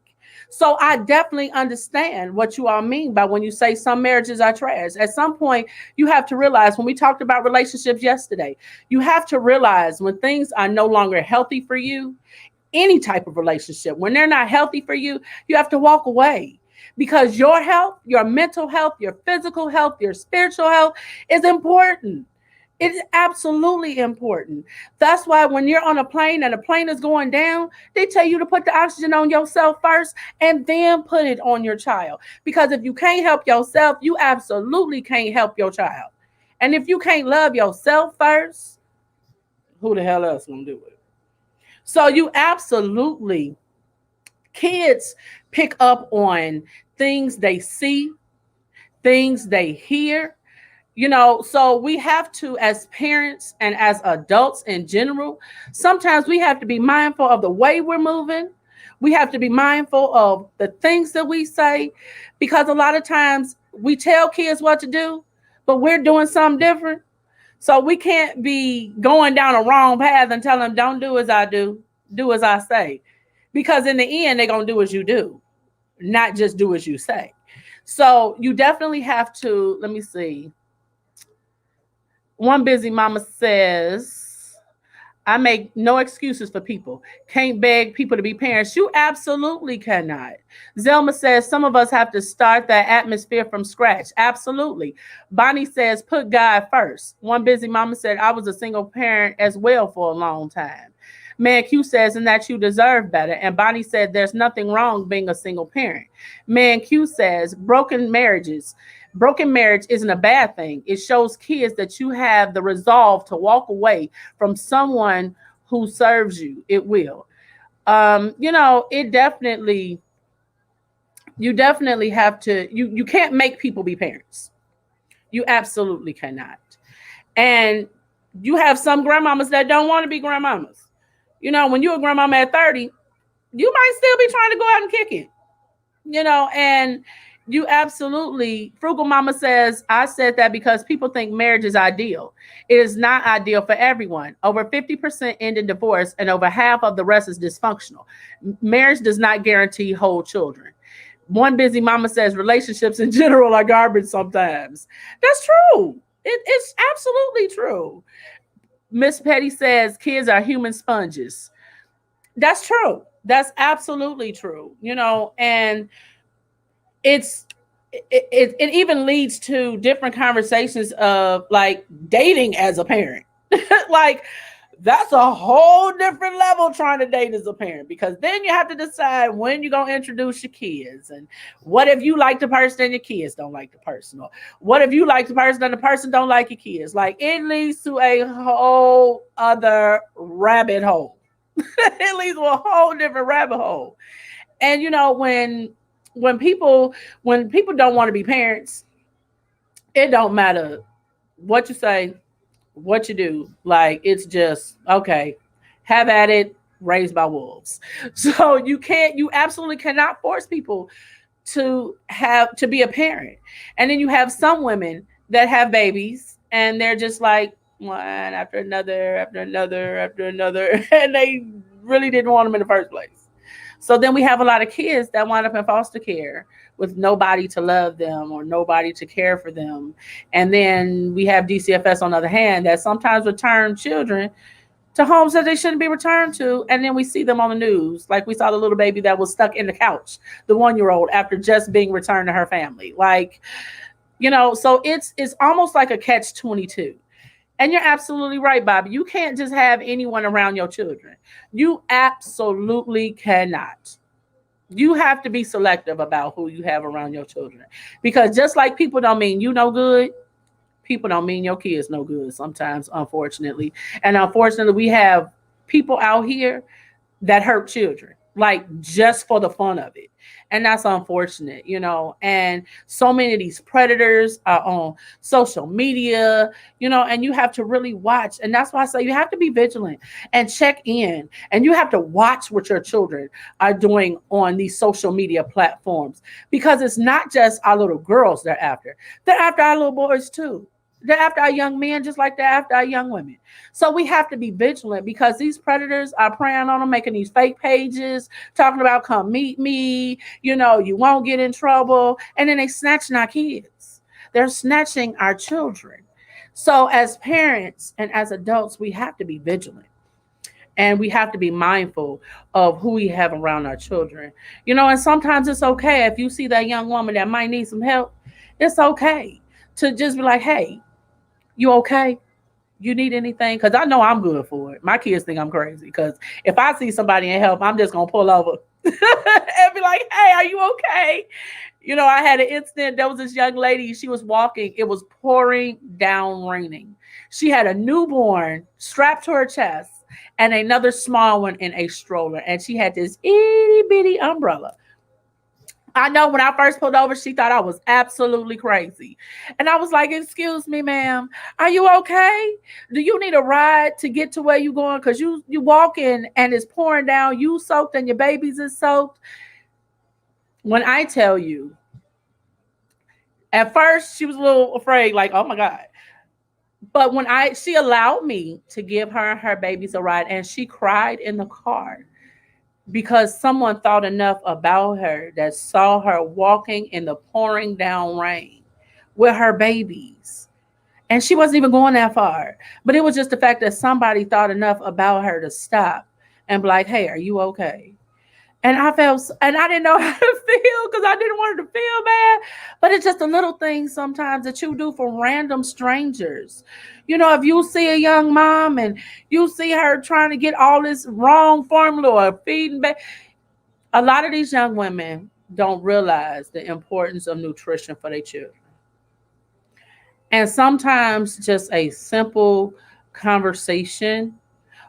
So I definitely understand what you all mean by when you say some marriages are trash. At some point, you have to realize when we talked about relationships yesterday, you have to realize when things are no longer healthy for you, any type of relationship, when they're not healthy for you, you have to walk away because your health, your mental health, your physical health, your spiritual health is important. It is absolutely important. That's why when you're on a plane and a plane is going down, they tell you to put the oxygen on yourself first and then put it on your child. Because if you can't help yourself, you absolutely can't help your child. And if you can't love yourself first, who the hell else gonna do it? So you absolutely, kids pick up on things they see, things they hear. So we have to, as parents and as adults in general, sometimes we have to be mindful of the way we're moving. We have to be mindful of the things that we say, because a lot of times we tell kids what to do, but we're doing something different. So we can't be going down a wrong path and tell them, don't do as I do as I say. Because in the end, they're going to do as you do, not just do as you say. So you definitely have to, let me see. One busy mama says, I make no excuses for people. Can't beg people to be parents. You absolutely cannot. Zelma says some of us have to start that atmosphere from scratch. Absolutely. Bonnie says put God first. One busy mama said I was a single parent as well for a long time. Man Q says, and that you deserve better. And Bonnie said there's nothing wrong being a single parent. Man Q says broken marriage isn't a bad thing. It shows kids that you have the resolve to walk away from someone who serves you. It will. It definitely, you definitely have to, you can't make people be parents. You absolutely cannot. And you have some grandmamas that don't want to be grandmamas. When you're a grandmama at 30, you might still be trying to go out and kick it. And you absolutely, Frugal Mama says, I said that because people think marriage is ideal. It is not ideal for everyone. Over 50% end in divorce, and over half of the rest is dysfunctional. Marriage does not guarantee whole children. One busy mama says relationships in general are garbage sometimes. That's true. It's absolutely true. Miss Petty says kids are human sponges. That's true. That's absolutely true. And it's it even leads to different conversations of like dating as a parent. Like that's a whole different level trying to date as a parent, because then you have to decide when you're going to introduce your kids, and what if you like the person and your kids don't like the person, or what if you like the person and the person don't like your kids. Like it leads to a whole other rabbit hole. It leads to a whole different rabbit hole. And when people don't want to be parents, it don't matter what you say, what you do. Like it's just okay, have at it, raised by wolves. So you absolutely cannot force people to be a parent. And then you have some women that have babies and they're just like one after another after another after another and they really didn't want them in the first place. So then we have a lot of kids that wind up in foster care with nobody to love them or nobody to care for them. And then we have DCFS on the other hand that sometimes return children to homes that they shouldn't be returned to. And then we see them on the news. Like we saw the little baby that was stuck in the couch, the 1 year old, after just being returned to her family. Like, so it's almost like a catch 22. And you're absolutely right, Bobby. You can't just have anyone around your children. You absolutely cannot. You have to be selective about who you have around your children. Because just like people don't mean you no good, people don't mean your kids no good sometimes, unfortunately. And unfortunately, we have people out here that hurt children, like just for the fun of it. And that's unfortunate, And so many of these predators are on social media, and you have to really watch. And that's why I say you have to be vigilant and check in. And you have to watch what your children are doing on these social media platforms, because it's not just our little girls they're after our little boys too. They're after our young men just like they're after our young women. So we have to be vigilant, because these predators are preying on them, making these fake pages, talking about come meet me, you won't get in trouble. And then they snatching our kids. They're snatching our children. So as parents and as adults, we have to be vigilant. And we have to be mindful of who we have around our children. And sometimes it's okay if you see that young woman that might need some help. It's okay to just be like, hey, you okay? You need anything? Because I know I'm good for it. My kids think I'm crazy, because if I see somebody in help, I'm just going to pull over and be like, hey, are you okay? I had an incident. There was this young lady. She was walking. It was pouring down raining. She had a newborn strapped to her chest and another small one in a stroller. And she had this itty bitty umbrella. I know when I first pulled over, she thought I was absolutely crazy. And I was like, excuse me, ma'am, are you okay? Do you need a ride to get to where you going? Because you walking and it's pouring down, you soaked and your babies is soaked. When I tell you, at first she was a little afraid, like, oh my God. But when she allowed me to give her and her babies a ride, and she cried in the car because someone thought enough about her that saw her walking in the pouring down rain with her babies. And she wasn't even going that far. But it was just the fact that somebody thought enough about her to stop and be like, hey, are you okay? And I felt, and I didn't know how to feel because I didn't want her to feel bad. But it's just a little thing sometimes that you do for random strangers. You know, if you see a young mom and you see her trying to get all this wrong formula or feeding back, a lot of these young women don't realize the importance of nutrition for their children. And sometimes just a simple conversation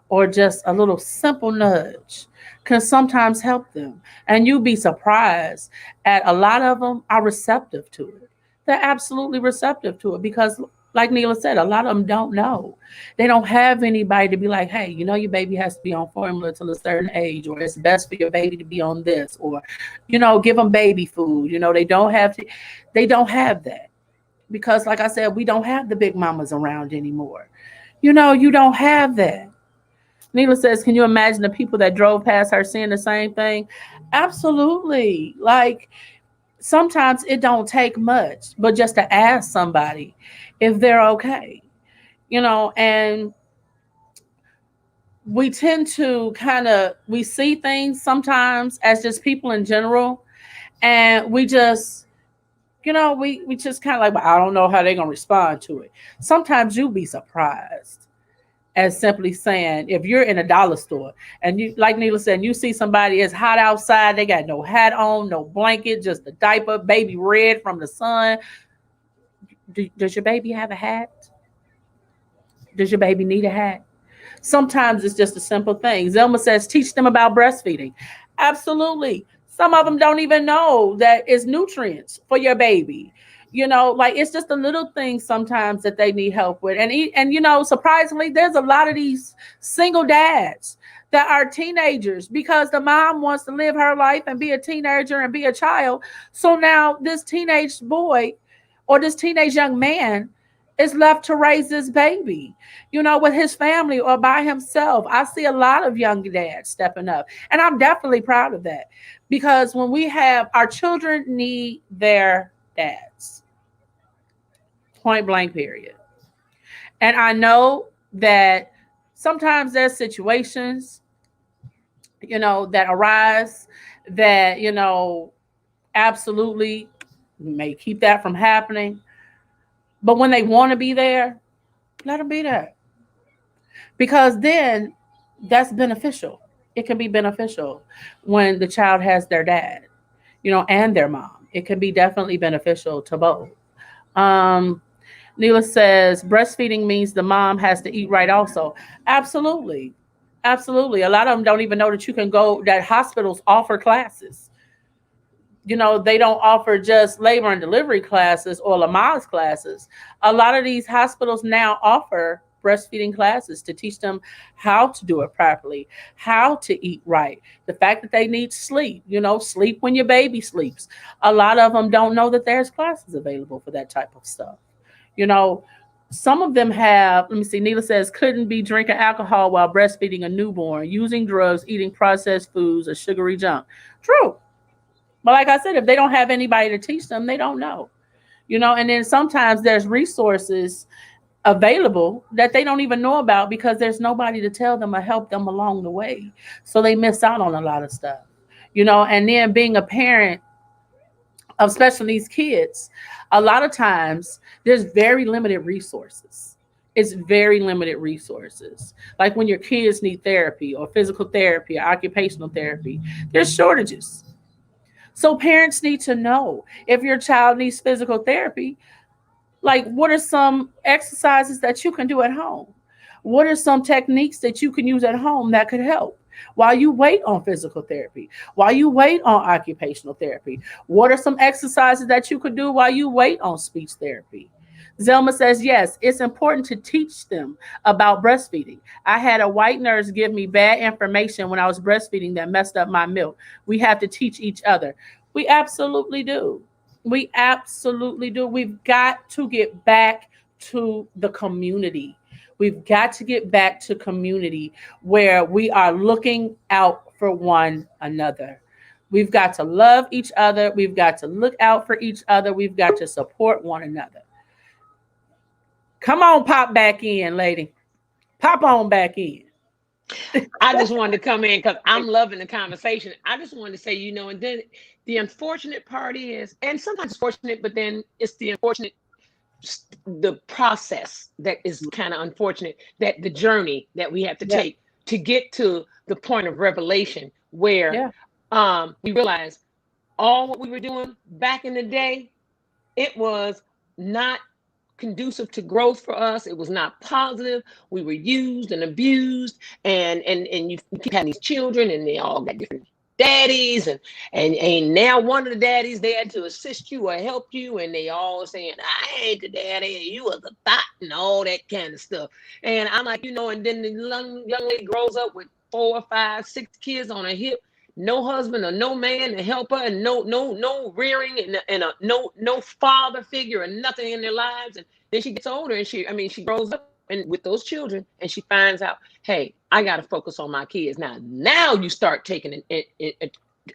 or just a little simple nudge can sometimes help them. And you'll be surprised at a lot of them are receptive to it. They're absolutely receptive to it because, like NEILA said, a lot of them don't know. They don't have anybody to be like, hey, you know, your baby has to be on formula till a certain age, or it's best for your baby to be on this, or, you know, give them baby food. You know, they don't have that because, like I said, we don't have the big mamas around anymore. You know, you don't have that. NEILA says, can you imagine the people that drove past her seeing the same thing? Absolutely. Like sometimes it don't take much, but just to ask somebody if they're okay, you know, and we tend to we see things sometimes as just people in general, and we just, you know, we just kind of like, well, I don't know how they're going to respond to it. Sometimes you'll be surprised as simply saying, if you're in a dollar store and you, like NEILA said, you see somebody, it's hot outside, they got no hat on, no blanket, just a diaper, baby red from the sun. Does your baby have a hat? Does your baby need a hat? Sometimes it's just a simple thing. Zelma says, teach them about breastfeeding. Absolutely. Some of them don't even know that it's nutrients for your baby. You know, like it's just a little thing sometimes that they need help with. And you know, surprisingly, there's a lot of these single dads that are teenagers because the mom wants to live her life and be a teenager and be a child. So now this teenage boy or this teenage young man is left to raise this baby, you know, with his family or by himself. I see a lot of young dads stepping up, and I'm definitely proud of that because when we have our children need their dads, point blank, period. And I know that sometimes there's situations, you know, that arise that, you know, absolutely may keep that from happening. But when they want to be there, let them be there because then that's beneficial. It can be beneficial when the child has their dad, you know, and their mom. It can be definitely beneficial to both. Um, NEILA says breastfeeding means the mom has to eat right also. Absolutely. Absolutely. A lot of them don't even know that you can go, that hospitals offer classes. You know, they don't offer just labor and delivery classes or Lamaze classes. A lot of these hospitals now offer breastfeeding classes to teach them how to do it properly, how to eat right, the fact that they need sleep, you know, sleep when your baby sleeps. A lot of them don't know that there's classes available for that type of stuff. You know, some of them have, let me see, NEILA says, couldn't be drinking alcohol while breastfeeding a newborn, using drugs, eating processed foods, or sugary junk. True. But like I said, if they don't have anybody to teach them, they don't know. You know, and then sometimes there's resources available that they don't even know about because there's nobody to tell them or help them along the way. So they miss out on a lot of stuff. You know, and then being a parent of special needs kids, a lot of times there's very limited resources. It's very limited resources. Like when your kids need therapy or physical therapy or occupational therapy, there's shortages. So parents need to know if your child needs physical therapy, like what are some exercises that you can do at home? What are some techniques that you can use at home that could help? while you wait on physical therapy, while you wait on occupational therapy? What are some exercises that you could do while you wait on speech therapy? Zelma says, yes, it's important to teach them about breastfeeding. I had a white nurse give me bad information when I was breastfeeding that messed up my milk. We have to teach each other. We absolutely do. We absolutely do. We've got to get back to the community. We've got to get back to community where we are looking out for one another. We've got to love each other. We've got to look out for each other. We've got to support one another. Come on, pop back in, lady. Pop on back in. I just wanted to come in because I'm loving the conversation. I just wanted to say, and then the unfortunate part is, and sometimes it's fortunate, but then it's the unfortunate, the process that is kind of unfortunate, that the journey that we have to Yeah, take to get to the point of revelation where yeah, we realize all what we were doing back in the day, it was not conducive to growth for us. It was not positive. We were used and abused, and you keep having these children, and they all got different daddies, and now one of the daddies there to assist you or help you, and they all saying, I ain't the daddy, and you was the thought, and all that kind of stuff. And I'm like, and then the young lady grows up with 4 or 5, 6 kids on her hip, no husband or no man to help her, and no rearing, and no father figure or nothing in their lives. And then she gets older, and she grows up and with those children, and she finds out, hey, I got to focus on my kids now. You start taking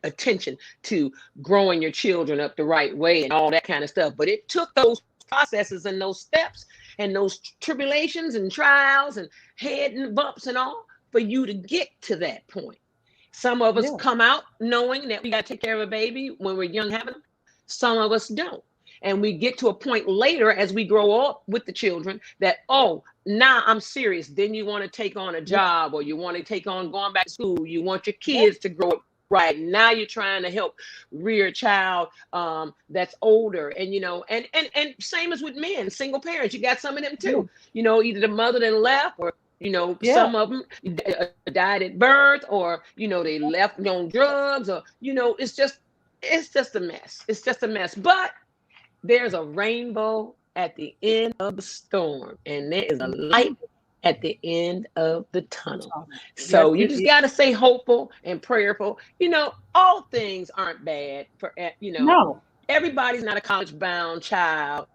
attention to growing your children up the right way and all that kind of stuff. But it took those processes and those steps and those tribulations and trials and head and bumps and all for you to get to that point. Some of us yeah, come out knowing that we got to take care of a baby when we're young having them. Some of us don't. And we get to a point later as we grow up with the children that, oh, now I'm serious. Then you want to take on a yeah, job, or you want to take on going back to school. You want your yeah, kids to grow up right. Now you're trying to help rear a child that's older. And, and same as with men, single parents, you got some of them yeah, too. Either the mother then left, or yeah. some of them died at birth, or they left on drugs, or it's just a mess. It's just a mess. But there's a rainbow at the end of the storm, and there is a light Mhm. at the end of the tunnel. Yes, So you it just is. got to stay hopeful and prayerful. All things aren't bad for, No. everybody's not a college bound child.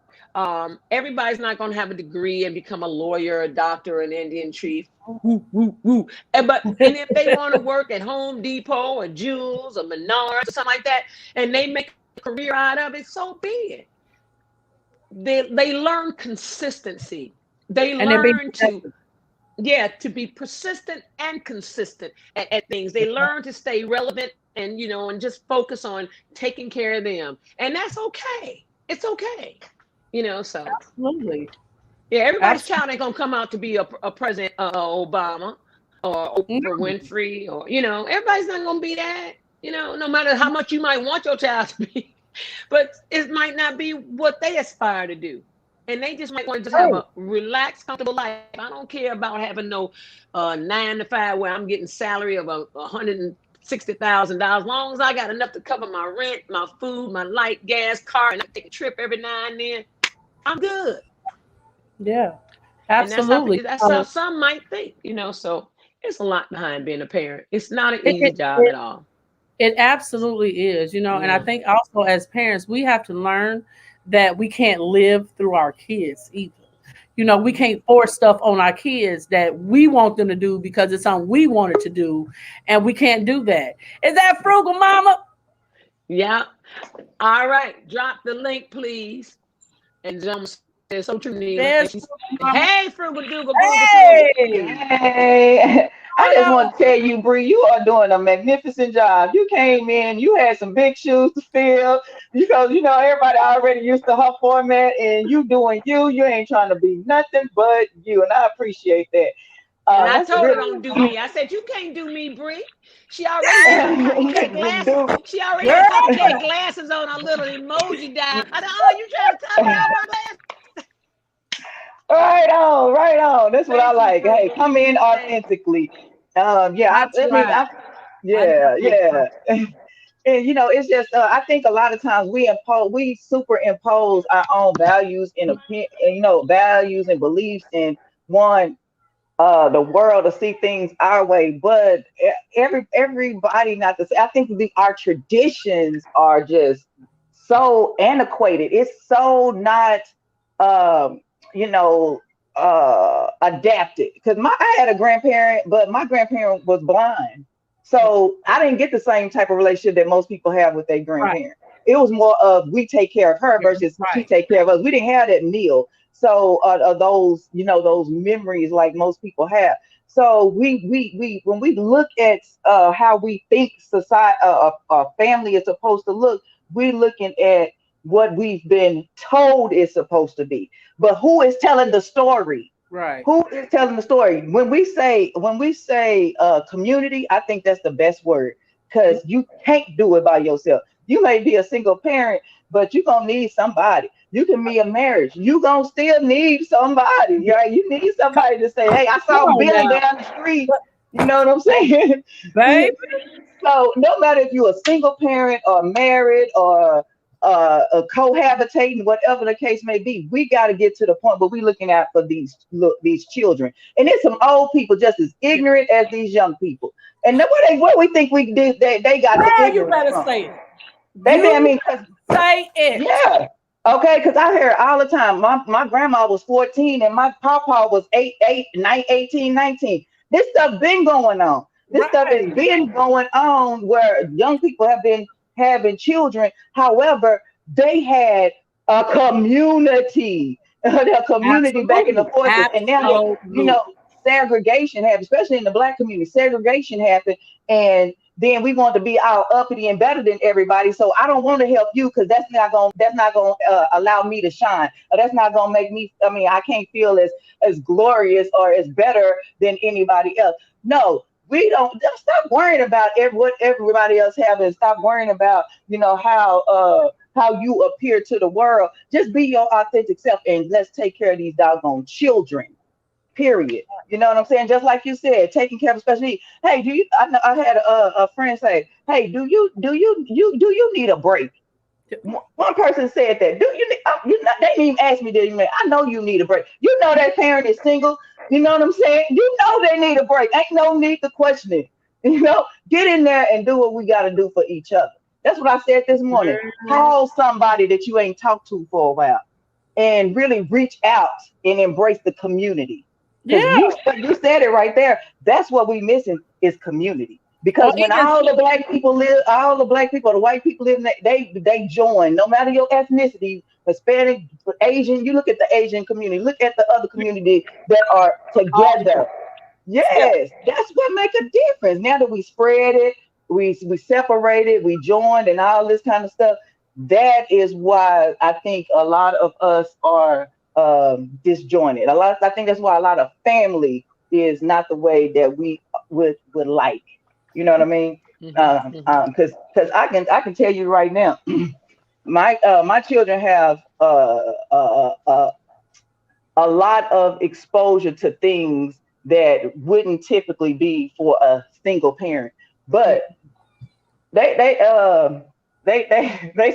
Everybody's not going to have a degree and become a lawyer, a doctor, an Indian chief. Woo, woo, woo. And if they want to work at Home Depot or Jewels or Menards or something like that, and they make a career out of it, so be it. They learn consistency. They And they're being learn to, protected. yeah, to be persistent and consistent at things. They learn to stay relevant, and just focus on taking care of them. And that's okay. It's okay. So Absolutely. yeah, everybody's Absolutely. child ain't gonna come out to be a President Obama or Oprah No. Winfrey, or everybody's not gonna be that. No matter how much you might want your child to be, but it might not be what they aspire to do. And they just might want to just have Right. a relaxed, comfortable life. I don't care about having no 9 to 5 where I'm getting salary of $160,000. As long as I got enough to cover my rent, my food, my light, gas, car, and I take a trip every now and then, I'm good. Yeah. And that's how Absolutely. that's how some might think. So it's a lot behind being a parent. It's not an It, easy it, job it, at all. it absolutely is, and I Yeah. think also as parents, we have to learn that we can't live through our kids either. We Mhm. can't force stuff on our kids that we want them to do because it's something we wanted to do, and we can't do that. Is that frugal, mama? Yeah. All right. Drop the link, please. And Zelma says, so true, Neela. And There's she's, frugal, mama. hey, frugal, doogle, boogle, frugal. Hey! Hey, I What just up? want to tell you, Bree, you are doing a magnificent job. You came in, you had some big shoes to fill because everybody already used to her format, and you doing you. You ain't trying to be nothing but you, and I appreciate that. And I That's told her really don't do me. I said, you can't do me, Bree. She already had her copycat glasses. do. She already Girl, had copycat glasses on, her little emoji dial. I said, oh, you trying to copy all my glasses? Right on, right on. That's what I Thank you, like. Hey, frugal. come in Thank authentically. Yeah, That's I mean, right. I yeah, definitely yeah. And it's just I think a lot of times we superimpose our own values and opinion, values and beliefs in one the world to see things our way. But everybody not to say. I think our traditions are just so antiquated. It's so not um, you know adapted. Because my I had a grandparent, but my grandparent was blind, so I didn't get the same type of relationship that most people have with their right. grandparent. It was more of we take care of her versus she Right. take care of us. We didn't have that meal, so those those memories like most people have. So we when we look at how we think society family is supposed to look, we're looking at what we've been told is supposed to be. But who is telling the story? Right. Who is telling the story? When we say community, I think that's the best word, because you can't do it by yourself. You may be a single parent, but you're gonna need somebody. You can be a marriage. You gonna still need somebody. Right? You need somebody to say, "Hey, I Come saw on Billy now. down the street." You know what I'm saying? Baby. So no matter if you're a single parent or married or a cohabitating, whatever the case may be, we got to get to the point where we're looking out for these children. And there's some old people just as ignorant as these young people. And then what we think we did, they got the Now you ignorance better from. say it. I You mean, 'cause say it. yeah. Okay, because I hear all the time. My grandma was 14 and my papa was 18, 19. This stuff been going on. This stuff has Right. been going on where young people have been having children. However, they had a community, their community back in the Absolutely. forces. And now that, Absolutely. segregation happened, especially in the black community, segregation happened. And then we want to be all uppity and better than everybody. So I don't want to help you because that's not going to allow me to shine. Or that's not going to make me. I mean, I can't feel as glorious or as better than anybody else. No, we don't. Just stop worrying about what everybody else have, and stop worrying about how you appear to the world. Just be your authentic self, and let's take care of these doggone children. Period. You know what I'm saying? Just like you said, taking care of special needs. Hey, do you? I know I had a friend say, "Hey, do you need a break?" One person said that. Do you? They didn't even ask me. Did you? I know you need a break. You know that parent is single. You know what I'm saying? You know they need a break. Ain't no need to question it. Get in there and do what we got to do for each other. That's what I said this morning. Mhm. Call somebody that you ain't talked to for a while and really reach out and embrace the community. Because Yeah. you said it right there. That's what we missing is community. Or Because when even all the black people, the white people live, they join. No matter your ethnicity, Hispanic, Asian. You look at the Asian community. Look at the other community that are all of them. together. Yeah. Yes, that's what make a difference. Now that we spread it, we separated, we joined, and all this kind of stuff. That is why I think a lot of us are disjointed. I think that's why a lot of family is not the way that we would like. You know what I mean? Hmm. Hmm. Because I can tell you right now, my children have a lot of exposure to things that wouldn't typically be for a single parent. But they they um they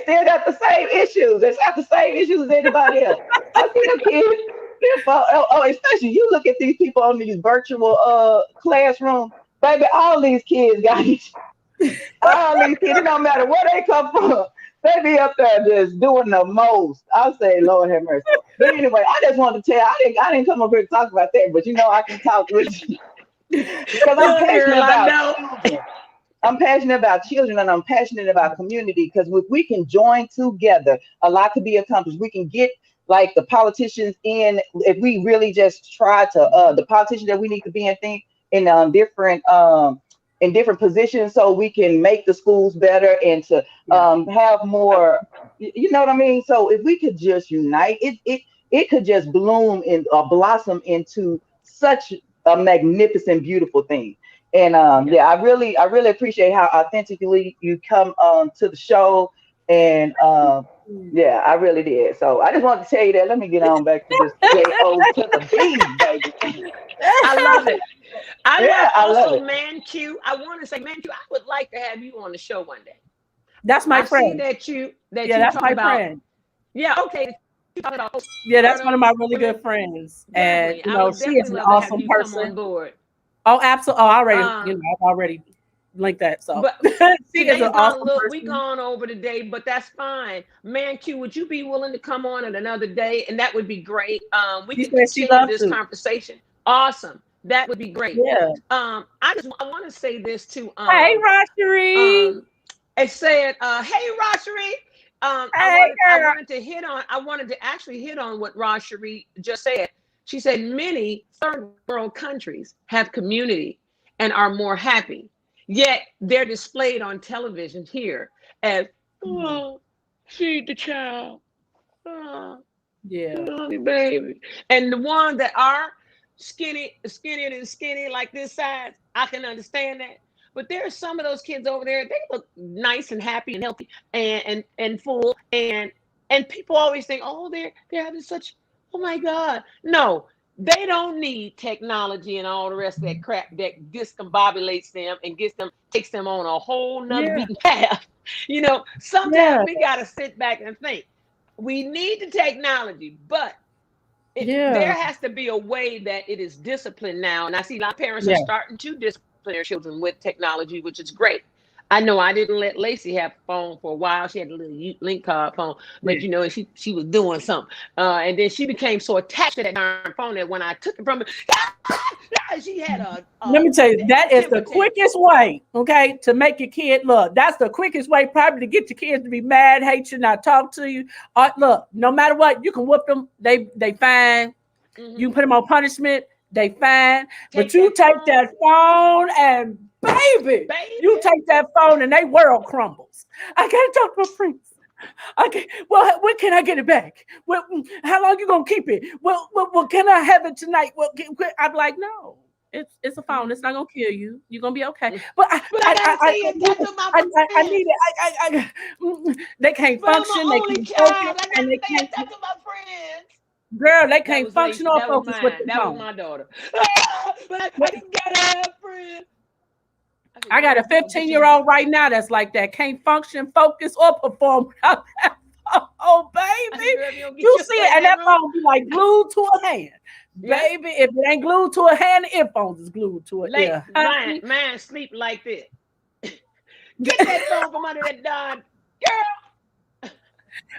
still got the same issues. They got the same issues as anybody else. I see them kids. Especially you look at these people on these virtual classrooms, baby. All these kids got all these kids. It don't matter where they come from. They be up there just doing the most. I'll say, Lord have mercy. But anyway, I just wanted to tell. I didn't come up here to talk about that, but I can talk with you because I'm Look, passionate girl, I about know. children. I'm passionate about children and I'm passionate about community because if we can join together, a lot could be accomplished. We can get like the politicians in if we really just try to the politicians that we need to be in think in different positions so we can make the schools better and to Yeah. have more you know what I mean? So if we could just unite, it could just bloom and blossom into such a magnificent, beautiful thing. And Yeah. yeah, I really appreciate how authentically you come to the show. And yeah, I really did. So I just wanted to tell you that. Let me get on back to this J O to the B, baby. I love it. I Yeah, love I love also it. Man Q. I want to say Man Q. I would like to have you on the show one day. That's my I see friend. that you Yeah, that's talk my about. friend. Yeah, okay. You talk about Yeah, that's one murder. of my really Really, good friends. And, definitely. I would she is definitely an love to have awesome you come on person. board. Oh, absolutely. Oh, I already, Um, I've already linked that. So but she is an today's gone a awesome little. We person. gone over today, but that's fine. Man Q, would you be willing to come on at another day? And that would be great. We She can said she continue loved this to. conversation. Awesome. That would be great. Yeah. I want to say this to Hey, Roshery. um it said, hey Roshery. Hey, I girl. wanted to actually hit on what Roshery just said. She said many third world countries have community and are more happy. Yet they're displayed on television here as, Mhm. oh, feed the child. Oh, Yeah. honey, baby. And the ones that are skinny like this size, I can understand that. But there are some of those kids over there, they look nice and happy and healthy and full. And people always think, oh, they're having such, oh my God. No, they don't need technology and all the rest of that crap that discombobulates them and takes them on a whole nother Yeah. beaten path. Sometimes Yeah. we gotta sit back and think. We need the technology, but there Yeah. has to be a way that it is disciplined now. And I see a lot of parents are Yeah. starting to discipline their children with technology, which is great. I know I didn't let Lacey have a phone for a while. She had a little link card phone, but Yeah. she was doing something. And then she became so attached to that darn phone that when I took it from her, she had Let a me tell you, that is temper the tantrum. quickest way, okay, to make your kid look. That's the quickest way, probably, to get your kids to be mad, hate you, not talk to you. Look, no matter what, you can whoop them. They fine. You Hmm. can put them on punishment. They fine. But Take you that take phone, that phone and baby, you baby. take that phone and they world crumbles. I can't talk to my friends. Okay. Well, when can I get it back? Well, how long you gonna keep it? Well, can I have it tonight? I'm like, no. It's a phone. It's Mhm. not gonna kill you. You're gonna be okay. But But I gotta see it. That's to my I need friends. it. They can't But I'm an function. They only can't focus, child. I and gotta they say can't. that to my friends. Girl, they That can't was function Lacey. or That was focus with mine. the That was phone. my daughter. But I just gotta have friends. I said, I got girl, a if you don't get 15-year your old right now that's like that. Can't function, focus, or perform without that phone. Oh, I said, baby. girl, if you don't get You your see butt it, in and that that room. phone be like glued to a hand. Yeah. Baby, if it ain't glued to a hand, the earphones is glued to it. Late Yeah. mine sleep like this. Get that phone from under that darn girl.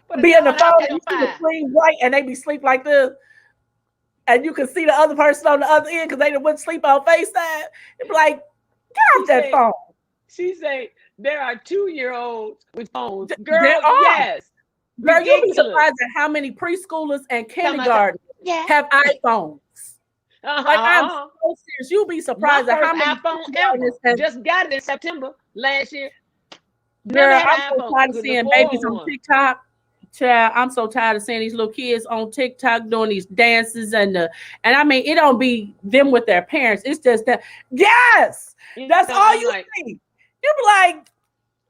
Put a Be in the darn phone outlet and on you see the fire. screen white and they be sleep like this. And you can see the other person on the other end because they wouldn't sleep on FaceTime. It be like, get She off that say, phone. she say, there are 2-year-olds with phones. There Girl, are. yes. Girl, you'll be Ridiculous. surprised at how many preschoolers and Tell myself, kindergartners yeah. have iPhones. Like, I'm Uh-huh. so serious. You'll be My surprised at first how many iPhone kindergartners ever. have. Just got it in September last year. Never Girl, had I'm an so iPhone. tired of Couldn't seeing babies afford on one. TikTok. Child, I'm so tired of seeing these little kids on TikTok doing these dances and I mean, it don't be them with their parents. It's just that, yes, that's all I'm you like, see. You be like,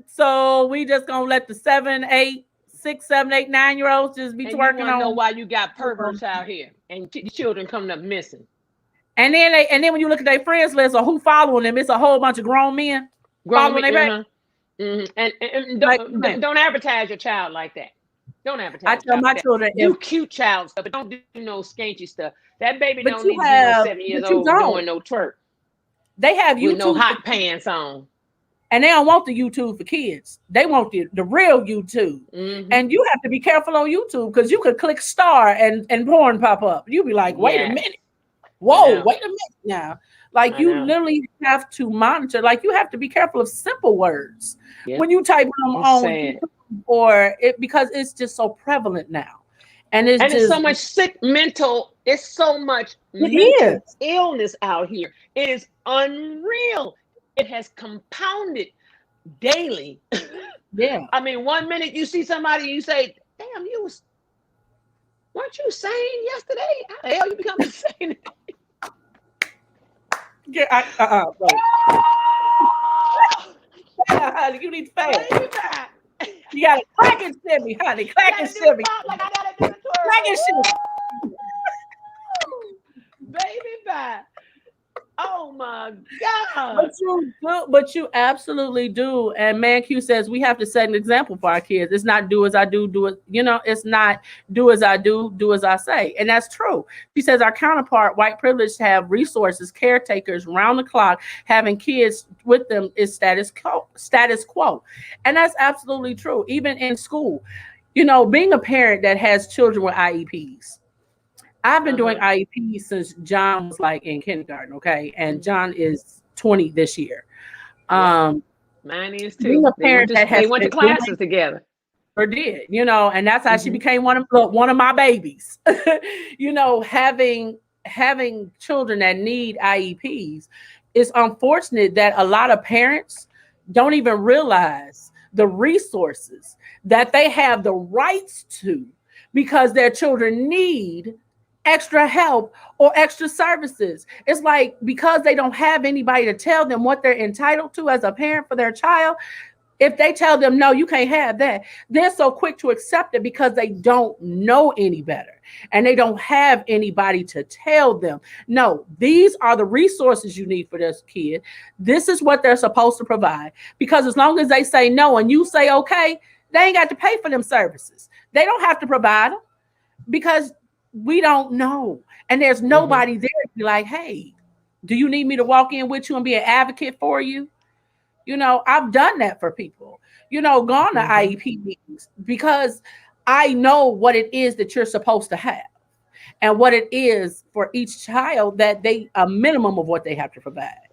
so we just gonna let the 7, 8, 6, 7, 8, 9 year olds just be and you twerking want to know on. why you got perverts out here and children coming up missing. And then when you look at their friends list or who following them, it's a whole bunch of grown men Grown following men, their baby. and Like, man, don't advertise your child like that. Don't I advertise your tell child my like that. children Do if cute child stuff, but don't do no skanky stuff. That baby but don't you need to be no have 7 years but you old don't. doing no twerk They have with no YouTube for hot kids, pants on. and they don't want the YouTube for kids. They want the real YouTube. Hmm. And you have to be careful on YouTube because you could click star and porn pop up. You be like, wait a Yes, minute. I Whoa, know. wait a minute now. Like I you know. literally have to monitor. Like you have to be careful of simple words Yeah, when you type them it's on sad. YouTube or it because it's just so prevalent now. And it's And it's so just much sick mental, it's so much it mental is. illness out here. It is unreal. It has compounded daily. Yeah. I mean, one minute you see somebody, you say, damn, weren't you sane yesterday? How the hell you become insane? Yeah, bro. Honey, you need to fast. Baby back. You gotta crack and shimmy, honey. I Crack and gotta do the shimmy. pop like I gotta do the Crack twirl. and shimmy. Woo! Baby back. Oh my But God. you do, but you absolutely do. And Man Q says we have to set an example for our kids. It's not do as I do, do it. It's not do as I do as I say. And that's true. She says our counterpart, white privileged, have resources, caretakers round the clock, having kids with them is status quo. And that's absolutely true. Even in school, being a parent that has children with IEPs. I've been doing Uh-huh. IEP since John was like in kindergarten, okay? And Mhm. John is 20 this year. Yep. Um, Mine is being a too. They went parent to that they has went to been doing classes together. or did, and that's how she Hmm. became one of my babies. Having children that need IEPs, it's unfortunate that a lot of parents don't even realize the resources that they have the rights to because their children need extra help or extra services. It's like because they don't have anybody to tell them what they're entitled to as a parent for their child, if they tell them no, you can't have that, they're so quick to accept it because they don't know any better and they don't have anybody to tell them no, these are the resources you need for this kid. This is what they're supposed to provide, because as long as they say no and you say okay, they ain't got to pay for them services. They don't have to provide them because we don't know, and there's Hmm. nobody there to be like, hey, do you need me to walk in with you and be an advocate for you? I've done that for people, gone to Hmm. IEP meetings because I know what it is that you're supposed to have and what it is for each child that a minimum of what they have to provide.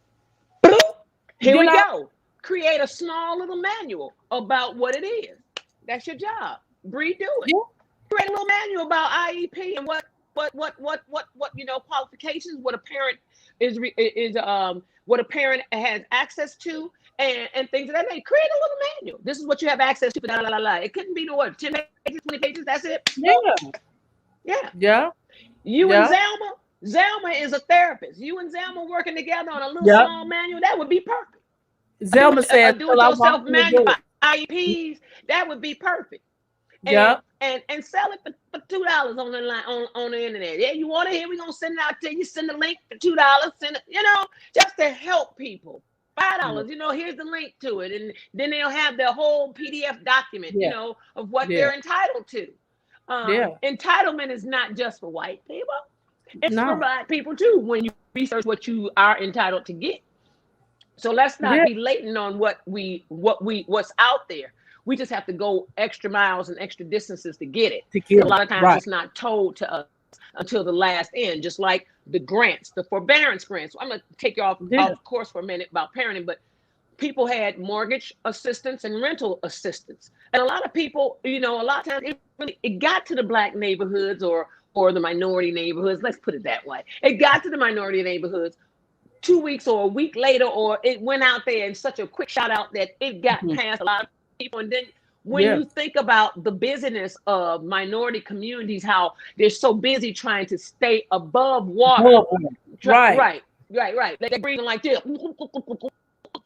Here You we know, go. Create a small little manual about what it is. That's your job. Bree, do it. yeah, Create a little manual about IEP and what qualifications, what a parent is what a parent has access to, and things of that nature. Create a little manual. This is what you have access to. La, la, la, la. It couldn't be the what, 10 pages, 20 pages. That's it. yeah, Yeah. yeah, You and yeah, Zelma is a therapist. You and Zelma working together on a little yeah. small manual. That would be perfect. Zelma says Do till it I walk yourself in the manual door. for IEPs. That would be perfect. and Yeah, and sell it for $2 on the line on the internet. Yeah, you want it here? We're gonna send it out to you. Send the link for $2. Send it, just to help people. yeah, $5. Here's the link to it, and then they'll have their whole PDF document, yeah, of what yeah, they're entitled to. yeah. Entitlement is not just for white people; it's for No, black people too. When you research what you are entitled to get, so let's not yeah, be latent on what's out there. We just have to go extra miles and extra distances to get it. to And get a it lot of times right. it's not told to us until the last end, just like the grants, the forbearance grants. I'm going to take you Yeah, off course for a minute about parenting, but people had mortgage assistance and rental assistance. And a lot of people, a lot of times it got to the black neighborhoods or the minority neighborhoods. Let's put it that way. It got to the minority neighborhoods 2 weeks or a week later, or it went out there in such a quick shout out that it got mhm, past a lot of people. And then when yeah. you think about the busyness of minority communities, how they're so busy trying to stay above water, Horrible. Right. right. They're breathing like this.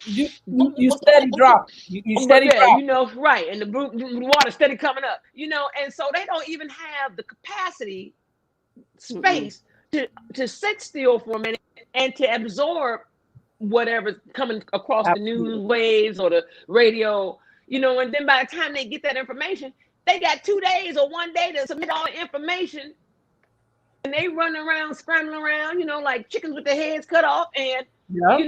You steady dropping. You But steady yeah, dropping. right, and the water steady coming up, and so they don't even have the capacity, Mm-mm. space to sit still for a minute and to absorb whatever's coming across the news Absolutely. waves or the radio, and then by the time they get that information, they got 2 days or one day to submit all the information, and they run around, scrambling around, like chickens with their heads cut off, and Yep.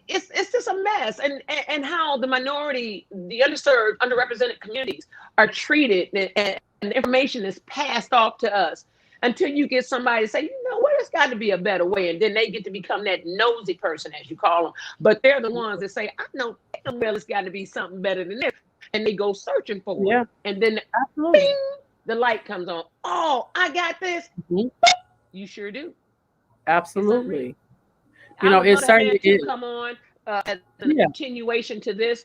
it's just a mess, and how the minority, the underserved, underrepresented communities are treated, and information is passed off to us until you get somebody to say, what, there's got to be a better way, and then they get to become that nosy person, as you call them, but they're the ones that say, I know well it's got to be something better than this, and they go searching for it, Yeah. and then Absolutely. bing, the light comes on. Oh, I got this. Mhm. You sure do. It's unreal. Absolutely. I would It love to have Man certainly Q is. come on as a Yeah. continuation to this.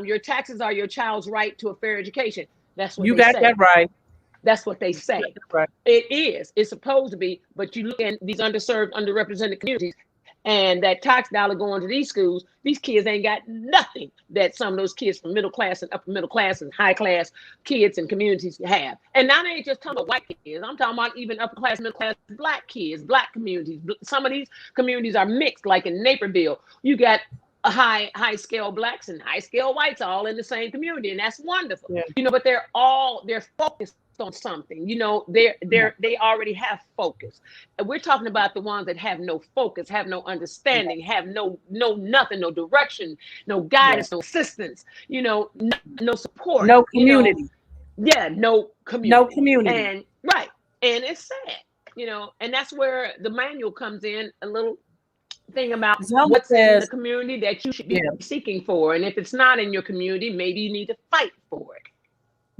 Your taxes are your child's right to a fair education. That's what You they got that say. right. That's what they You got say. that right. It is. It's supposed to be. But you look at these underserved, underrepresented communities, And that tax dollar going to these schools, these kids ain't got nothing that some of those kids from middle class and upper middle class and high class kids and communities have. And now they ain't just talking about white kids. I'm talking about even upper class, middle class, black kids, black communities. Some of these communities are mixed, like in Naperville. You got high scale blacks and high scale whites all in the same community, and that's wonderful. Yeah. But they're focused on something. They already have focus. And we're talking about the ones that have no focus, have no understanding, have no nothing, no direction, no Yeah. guidance, no assistance, no support, No community. yeah, no community. No community. And right. And it's sad, and that's where the manual comes in, a little thing about Zelma what's in the says, community that you should be yeah. seeking for. And if it's not in your community, maybe you need to fight for it.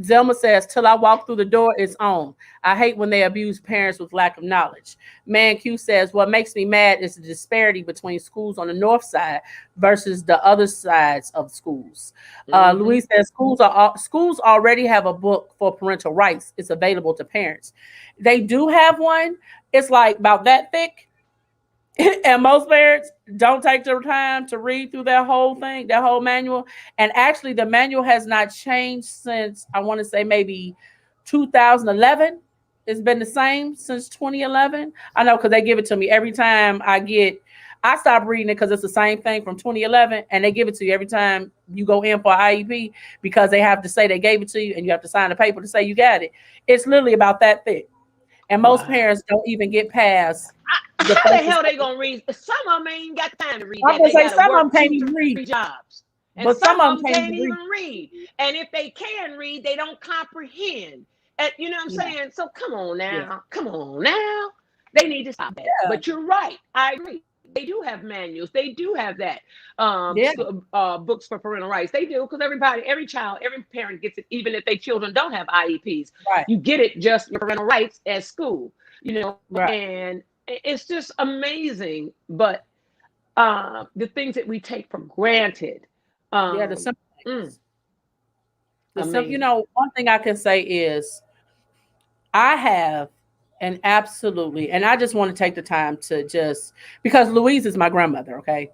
Zelma says, till I walk through the door, it's on. I hate when they abuse parents with lack of knowledge. Man Q says, what makes me mad is the disparity between schools on the north side versus the other sides of schools. Louise says, schools already have a book for parental rights. It's available to parents. They do have one. It's like about that thick. And most parents don't take their time to read through that whole thing, that whole manual. And actually, the manual has not changed since, I want to say, maybe 2011. It's been the same since 2011. I know, because they give it to me every time I stop reading it because it's the same thing from 2011. And they give it to you every time you go in for IEP, because they have to say they gave it to you and you have to sign a paper to say you got it. It's literally about that thick. And most parents don't even get past. How the hell they gonna read? Some of them ain't got time to read. I'm gonna say some of them can't even read. Jobs. And But some of them can't even read. And if they can read, they don't comprehend. And you know what I'm saying? So come on now. They need to stop that. Yeah. But you're right. I agree. They do have manuals. They do have that. Books for parental rights. They do, because every child, every parent gets it, even if their children don't have IEPs. Right. You get it just your parental rights at school. Right. And it's just amazing. But the things that we take for granted. The simple things. One thing I can say is I have and absolutely, and I just want to take the time to because Louise is my grandmother, okay?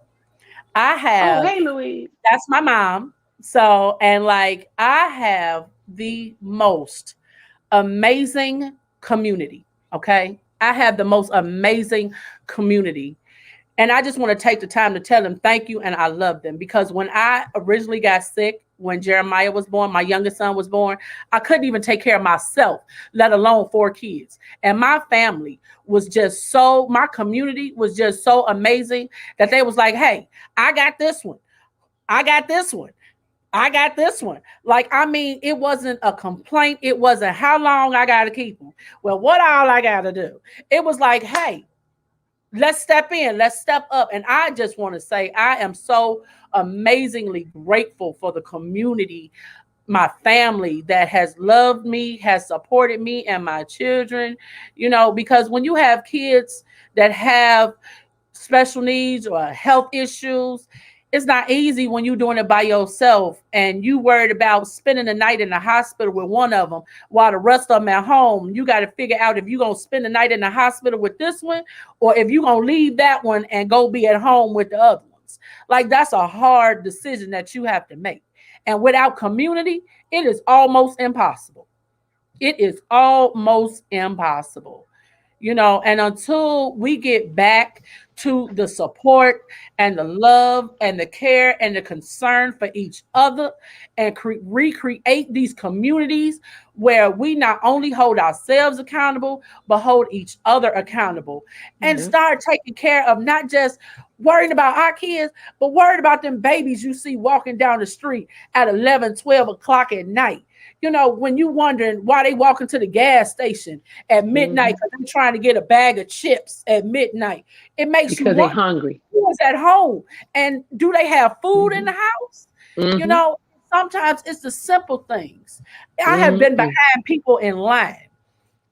I have, hey Louise. That's my mom. So, and like, I have the most amazing community, okay? I have the most amazing community. And I just want to take the time to tell them thank you and I love them, because when I originally got sick, when Jeremiah was born, my youngest son was born, I couldn't even take care of myself, let alone 4 kids. And my family was my community was just so amazing that they was like, hey, I got this one. I got this one. I got this one. Like, I mean, it wasn't a complaint. It wasn't how long I got to keep them. Well, what all I got to do? It was like, hey, let's step in, let's step up. And I just want to say, I am so amazingly grateful for the community, my family that has loved me, has supported me and my children, because when you have kids that have special needs or health issues, it's not easy when you're doing it by yourself and you worried about spending the night in the hospital with one of them while the rest of them at home. You got to figure out if you're going to spend the night in the hospital with this one or if you're going to leave that one and go be at home with the other ones. Like, that's a hard decision that you have to make. And without community, it is almost impossible. It is almost impossible. And until we get back to the support and the love and the care and the concern for each other and recreate these communities where we not only hold ourselves accountable, but hold each other accountable and start taking care of not just worrying about our kids, but worried about them babies you see walking down the street at 11, 12 o'clock at night. When you wondering why they walking to the gas station at midnight because they're trying to get a bag of chips at midnight. It makes you wonder, they're hungry. Who is at home? And do they have food in the house? Sometimes it's the simple things. I have been behind people in line,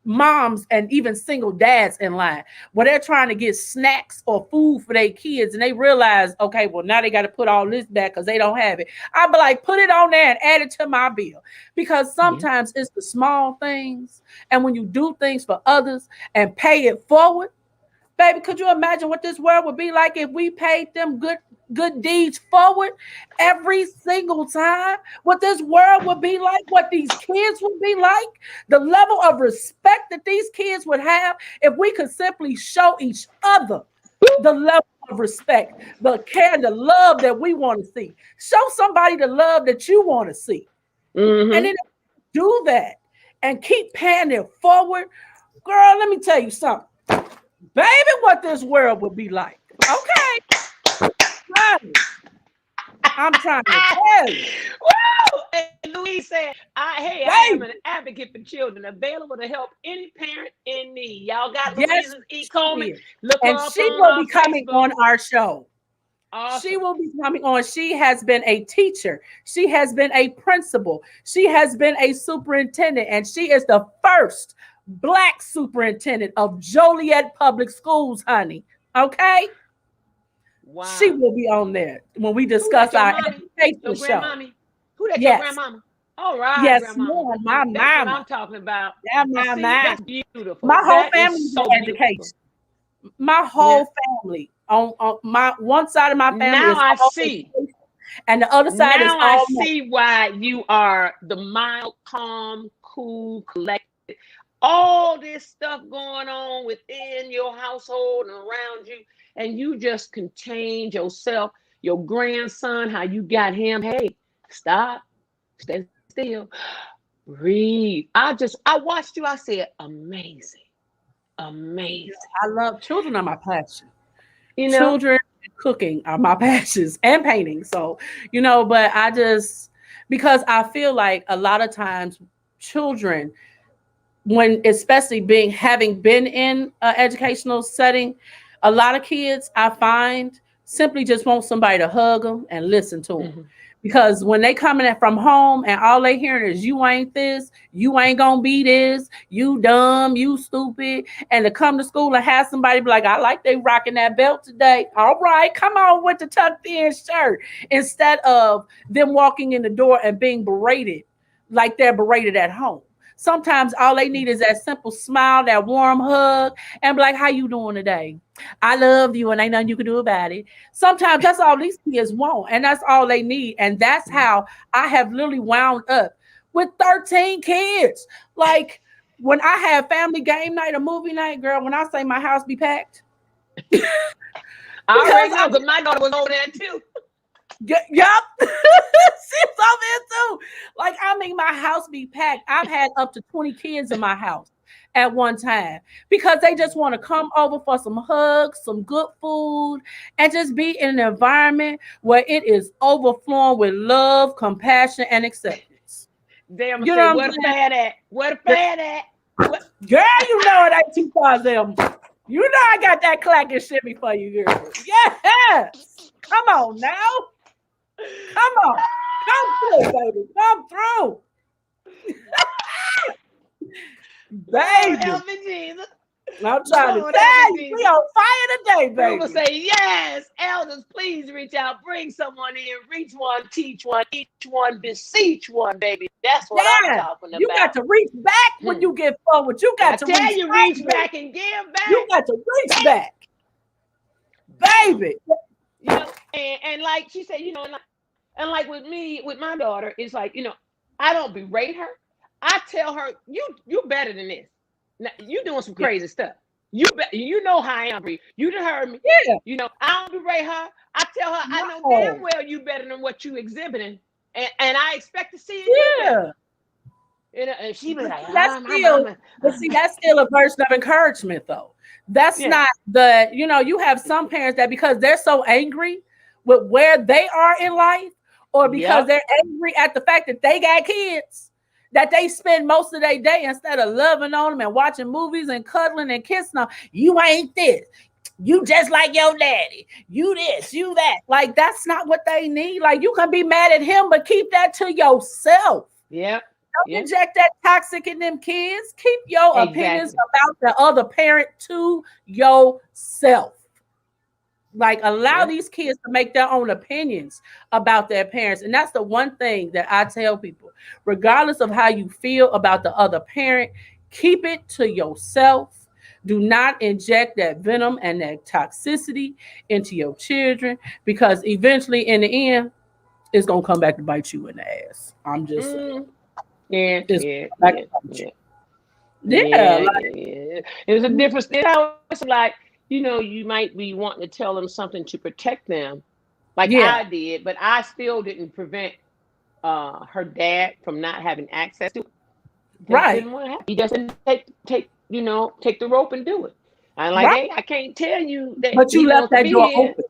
moms and even single dads in line, where they're trying to get snacks or food for their kids, and they realize, okay, well, now they got to put all this back because they don't have it. I'd be like, put it on there and add it to my bill, because sometimes it's the small things, and when you do things for others and pay it forward, Baby, could you imagine what this world would be like if we paid them good deeds forward every single time? What this world would be like, what these kids would be like, the level of respect that these kids would have if we could simply show each other the level of respect, the care, and the love that we want to see. Show somebody the love that you want to see. And Mm-hmm. then do that and keep paying it forward. Girl, let me tell you something. Baby, what this world would be like. Okay. Honey, I'm trying to tell you. Woo! And Louise said, hey, I am Baby, an advocate for children, available to help any parent in need. Y'all got yes, Louise's E. she Coleman. is. Look her And up she on will be coming Facebook. on our show. She Awesome. will be coming on. She has been a teacher. She has been a principal. She has been a superintendent. And she is the first Black superintendent of Joliet Public Schools, honey. Okay? She Wow. will be on there when we Who that, discuss your our mommy? education Your show. grandmommy? Who that, your Yes. grandmama? All right, Yes, grandmama. ma'am. My That's what mama. I'm talking about. Yeah, And my see, mama. that's beautiful. My whole That is family's so in beautiful. education. My Yeah. whole family on my one side of my family Now is I all see. education, and the other side is Now I all money. see why you are the mild, calm, cool, collected. All this stuff going on within your household and around you, and you just contained yourself, your grandson, how you got him. Hey, stop, stand still, breathe. I watched you. I said, amazing, amazing. I love children are my passion. You know, Children and cooking are my passions and painting. So, but I just because I feel like a lot of times children, when especially having been in an educational setting, a lot of kids I find simply just want somebody to hug them and listen to them. mhm. Because when they coming in from home and all they hearing is you ain't this, you ain't gonna be this, you dumb, you stupid, and to come to school and have somebody be like, I like they rocking that belt today. All right, come on with the tucked in shirt, instead of them walking in the door and being berated like they're berated at home. Sometimes all they need is that simple smile, that warm hug, and be like, how you doing today? I love you and ain't nothing you can do about it. Sometimes that's all these kids want, and that's all they need. And that's how I have literally wound up with 13 kids. Like when I have family game night or movie night, girl, when I say my house be packed, I because already know because my daughter was over there too. Yup. She's over here too. Like, I mean, my house be packed. I've had up to 20 kids in my house at one time because they just want to come over for some hugs, some good food, and just be in an environment where it is overflowing with love, compassion, and acceptance. Damn, I You say, know what where I'm the saying? fat at? Where the fat at? What? Girl, you know it ain't too far them. You know I got that clack and shimmy for you, girl. Yes. Come on now. Come on. Come through, baby. Come through. Lord Baby. help me, Jesus. I'm trying to Lord help tell me, you, we Jesus. on fire today, Ruba baby. say, yes, elders, please reach out, bring someone in, reach one, teach one, each one, beseech one, baby. That's what I'm Yeah. talking You about. got to reach back when Hmm. you get forward. You I got to tell reach you, back, reach baby. back and give You back. got to reach back, Bam. baby. And like she said, and like with me, with my daughter, it's like, I don't berate her. I tell her, you better than this. Now, you doing some Yeah. crazy stuff. You know how I am, Bree. You done heard me. Yeah. I don't berate her. I tell her I know damn No. well you better than what you exhibiting, and I expect to see you do better. Yeah. And she be But like, see, that's my still, mama. that's still a version of encouragement, though. That's Yeah. not you have some parents that because they're so angry with where they are in life, or because Yep. they're angry at the fact that they got kids, that they spend most of their day instead of loving on them and watching movies and cuddling and kissing them. You ain't this. You just like your daddy. You this, you that. Like, that's not what they need. Like, you can be mad at him, but keep that to yourself. Yep. Don't Yep. inject that toxic in them kids. Keep your opinions Exactly. about the other parent to yourself. Like, allow Yeah. these kids to make their own opinions about their parents. And that's the one thing that I tell people, regardless of how you feel about the other parent, keep it to yourself. Do not inject that venom and that toxicity into your children, because eventually, in the end, it's gonna come back to bite you in the ass. I'm just saying, Mm, yeah, it's yeah, gonna come back yeah, to bite yeah, you. Yeah, yeah, like yeah, yeah. There's a difference. It's always like, you might be wanting to tell them something to protect them, like yeah, I did, but I still didn't prevent her dad from not having access to it. Just right, didn't want to happen. He just didn't take the rope and do it. I'm like, right. hey, I can't tell you that But you he left wants to that be door here. open.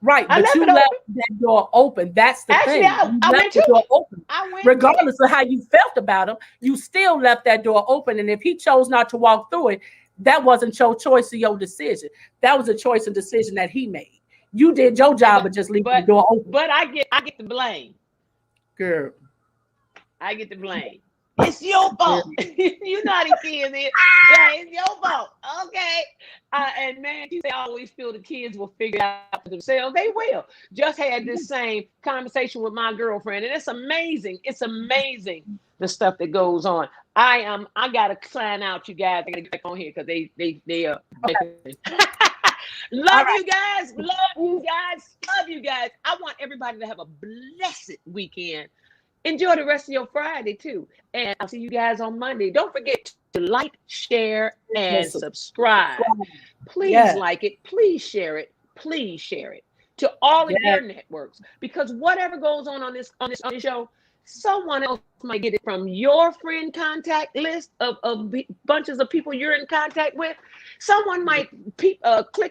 Right, I but left you it left open. that door open. That's the Actually, thing. You I left went to the door it. open. I went to it. Regardless of how you felt about him, you still left that door open. And if he chose not to walk through it, that wasn't your choice or your decision. That was a choice and decision that he made. You did your job But of just leaving the but door open. but I get the blame. Girl. I get the blame. It's your Girl. fault. You know how the kids is. Yeah, it's your fault. Okay. And man, you say I always feel the kids will figure it out for themselves. They will. Just had this same conversation with my girlfriend, and it's amazing. It's amazing the stuff that goes on. I gotta sign out, you guys. I gotta get back on here because they are Okay. making. All Love right. you guys. Love you guys. Love you guys. I want everybody to have a blessed weekend. Enjoy the rest of your Friday too. And I'll see you guys on Monday. Don't forget to like, share, and Listen. subscribe. Please Yes. like it. Please share it. Please share it to all of Yes. your networks. Because whatever goes on this show, someone else might get it from your friend contact list of bunches of people you're in contact with. Someone might click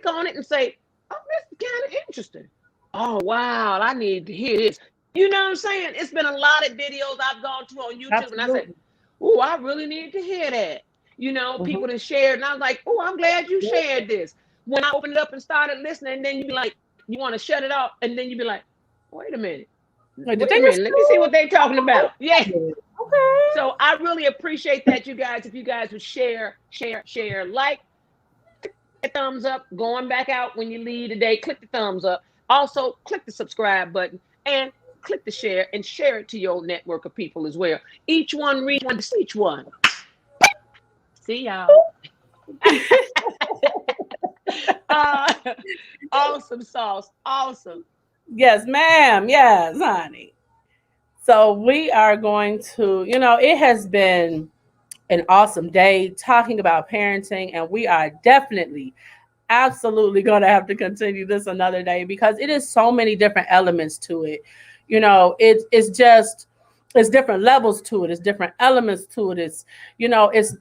on it and say, "Oh, this is kind of interesting. Oh, wow, I need to hear this." You know what I'm saying? It's been a lot of videos I've gone to on YouTube, and I said, Absolutely. "Oh, I really need to hear that." Mhm. People that shared, and I was like, "Oh, I'm glad you shared this." When I opened it up and started listening, and then you'd be like, you want to shut it off, and then you'd be like, "Wait a minute, Like, did wait they a minute, let me see what they're talking about." Yeah. respond? Okay. So I really appreciate that, you guys. If you guys would share, like, a thumbs up, going back out when you leave today, click the thumbs up. Also, click the subscribe button and click the share and share it to your network of people as well. Each one reach one to each one. See y'all. uh, awesome sauce. Awesome. Yes, ma'am. Yes, honey. So we are going to, it has been an awesome day talking about parenting, and we are definitely, absolutely going to have to continue this another day, because it is so many different elements to it. It's different levels to it. It's different elements to it. It's you know, it's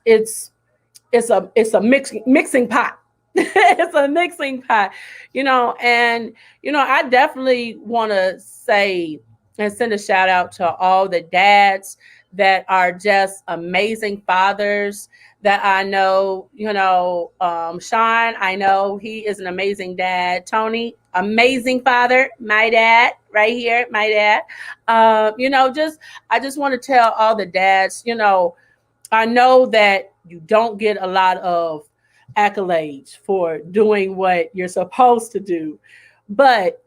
a mixing pot. It's a mixing pot, and I definitely want to say and send a shout out to all the dads that are just amazing fathers that I know. Sean, I know he is an amazing dad. Tony, amazing father. My dad, right here, my dad. Just I just want to tell all the dads, I know that you don't get a lot of accolades for doing what you're supposed to do, but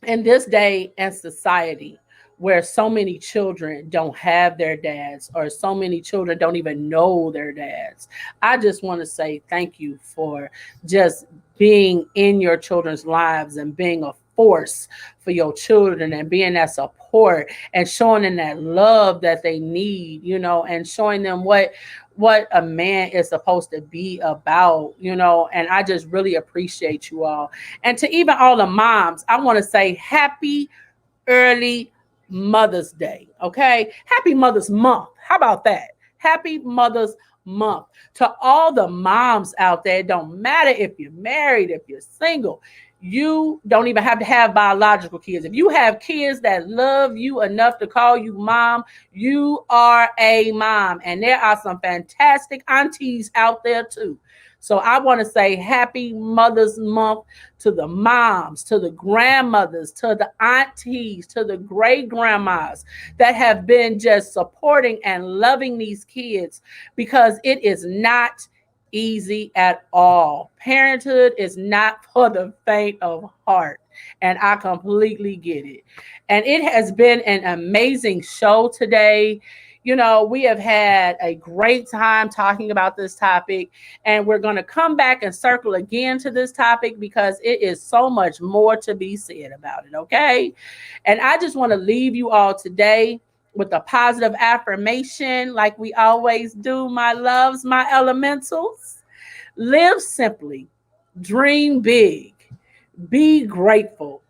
in this day and society where so many children don't have their dads, or so many children don't even know their dads, I just want to say thank you for just being in your children's lives and being a force for your children, and being that support and showing them that love that they need, and showing them what a man is supposed to be about, and I just really appreciate you all. And to even all the moms, I want to say happy early Mother's Day. Okay. Happy Mother's Month. How about that? Happy Mother's Month to all the moms out there. It don't matter if you're married, if you're single. You don't even have to have biological kids. If you have kids that love you enough to call you mom, you are a mom. And there are some fantastic aunties out there too. So I want to say happy Mother's Month to the moms, to the grandmothers, to the aunties, to the great grandmas that have been just supporting and loving these kids, because it is not easy at all. Parenthood is not for the faint of heart. And I completely get it. And it has been an amazing show today. We have had a great time talking about this topic, and we're going to come back and circle again to this topic because it is so much more to be said about it. Okay. And I just want to leave you all today with a positive affirmation, like we always do, my loves, my elementals. Live simply, dream big, be grateful,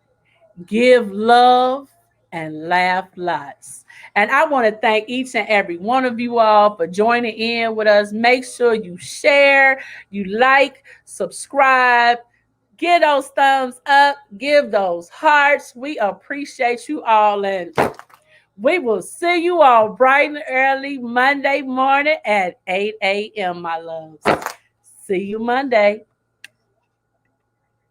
give love, and laugh lots. And I want to thank each and every one of you all for joining in with us. Make sure you share, you like, subscribe, give those thumbs up, give those hearts. We appreciate you all. And we will see you all bright and early Monday morning at 8 a.m., my loves. See you Monday.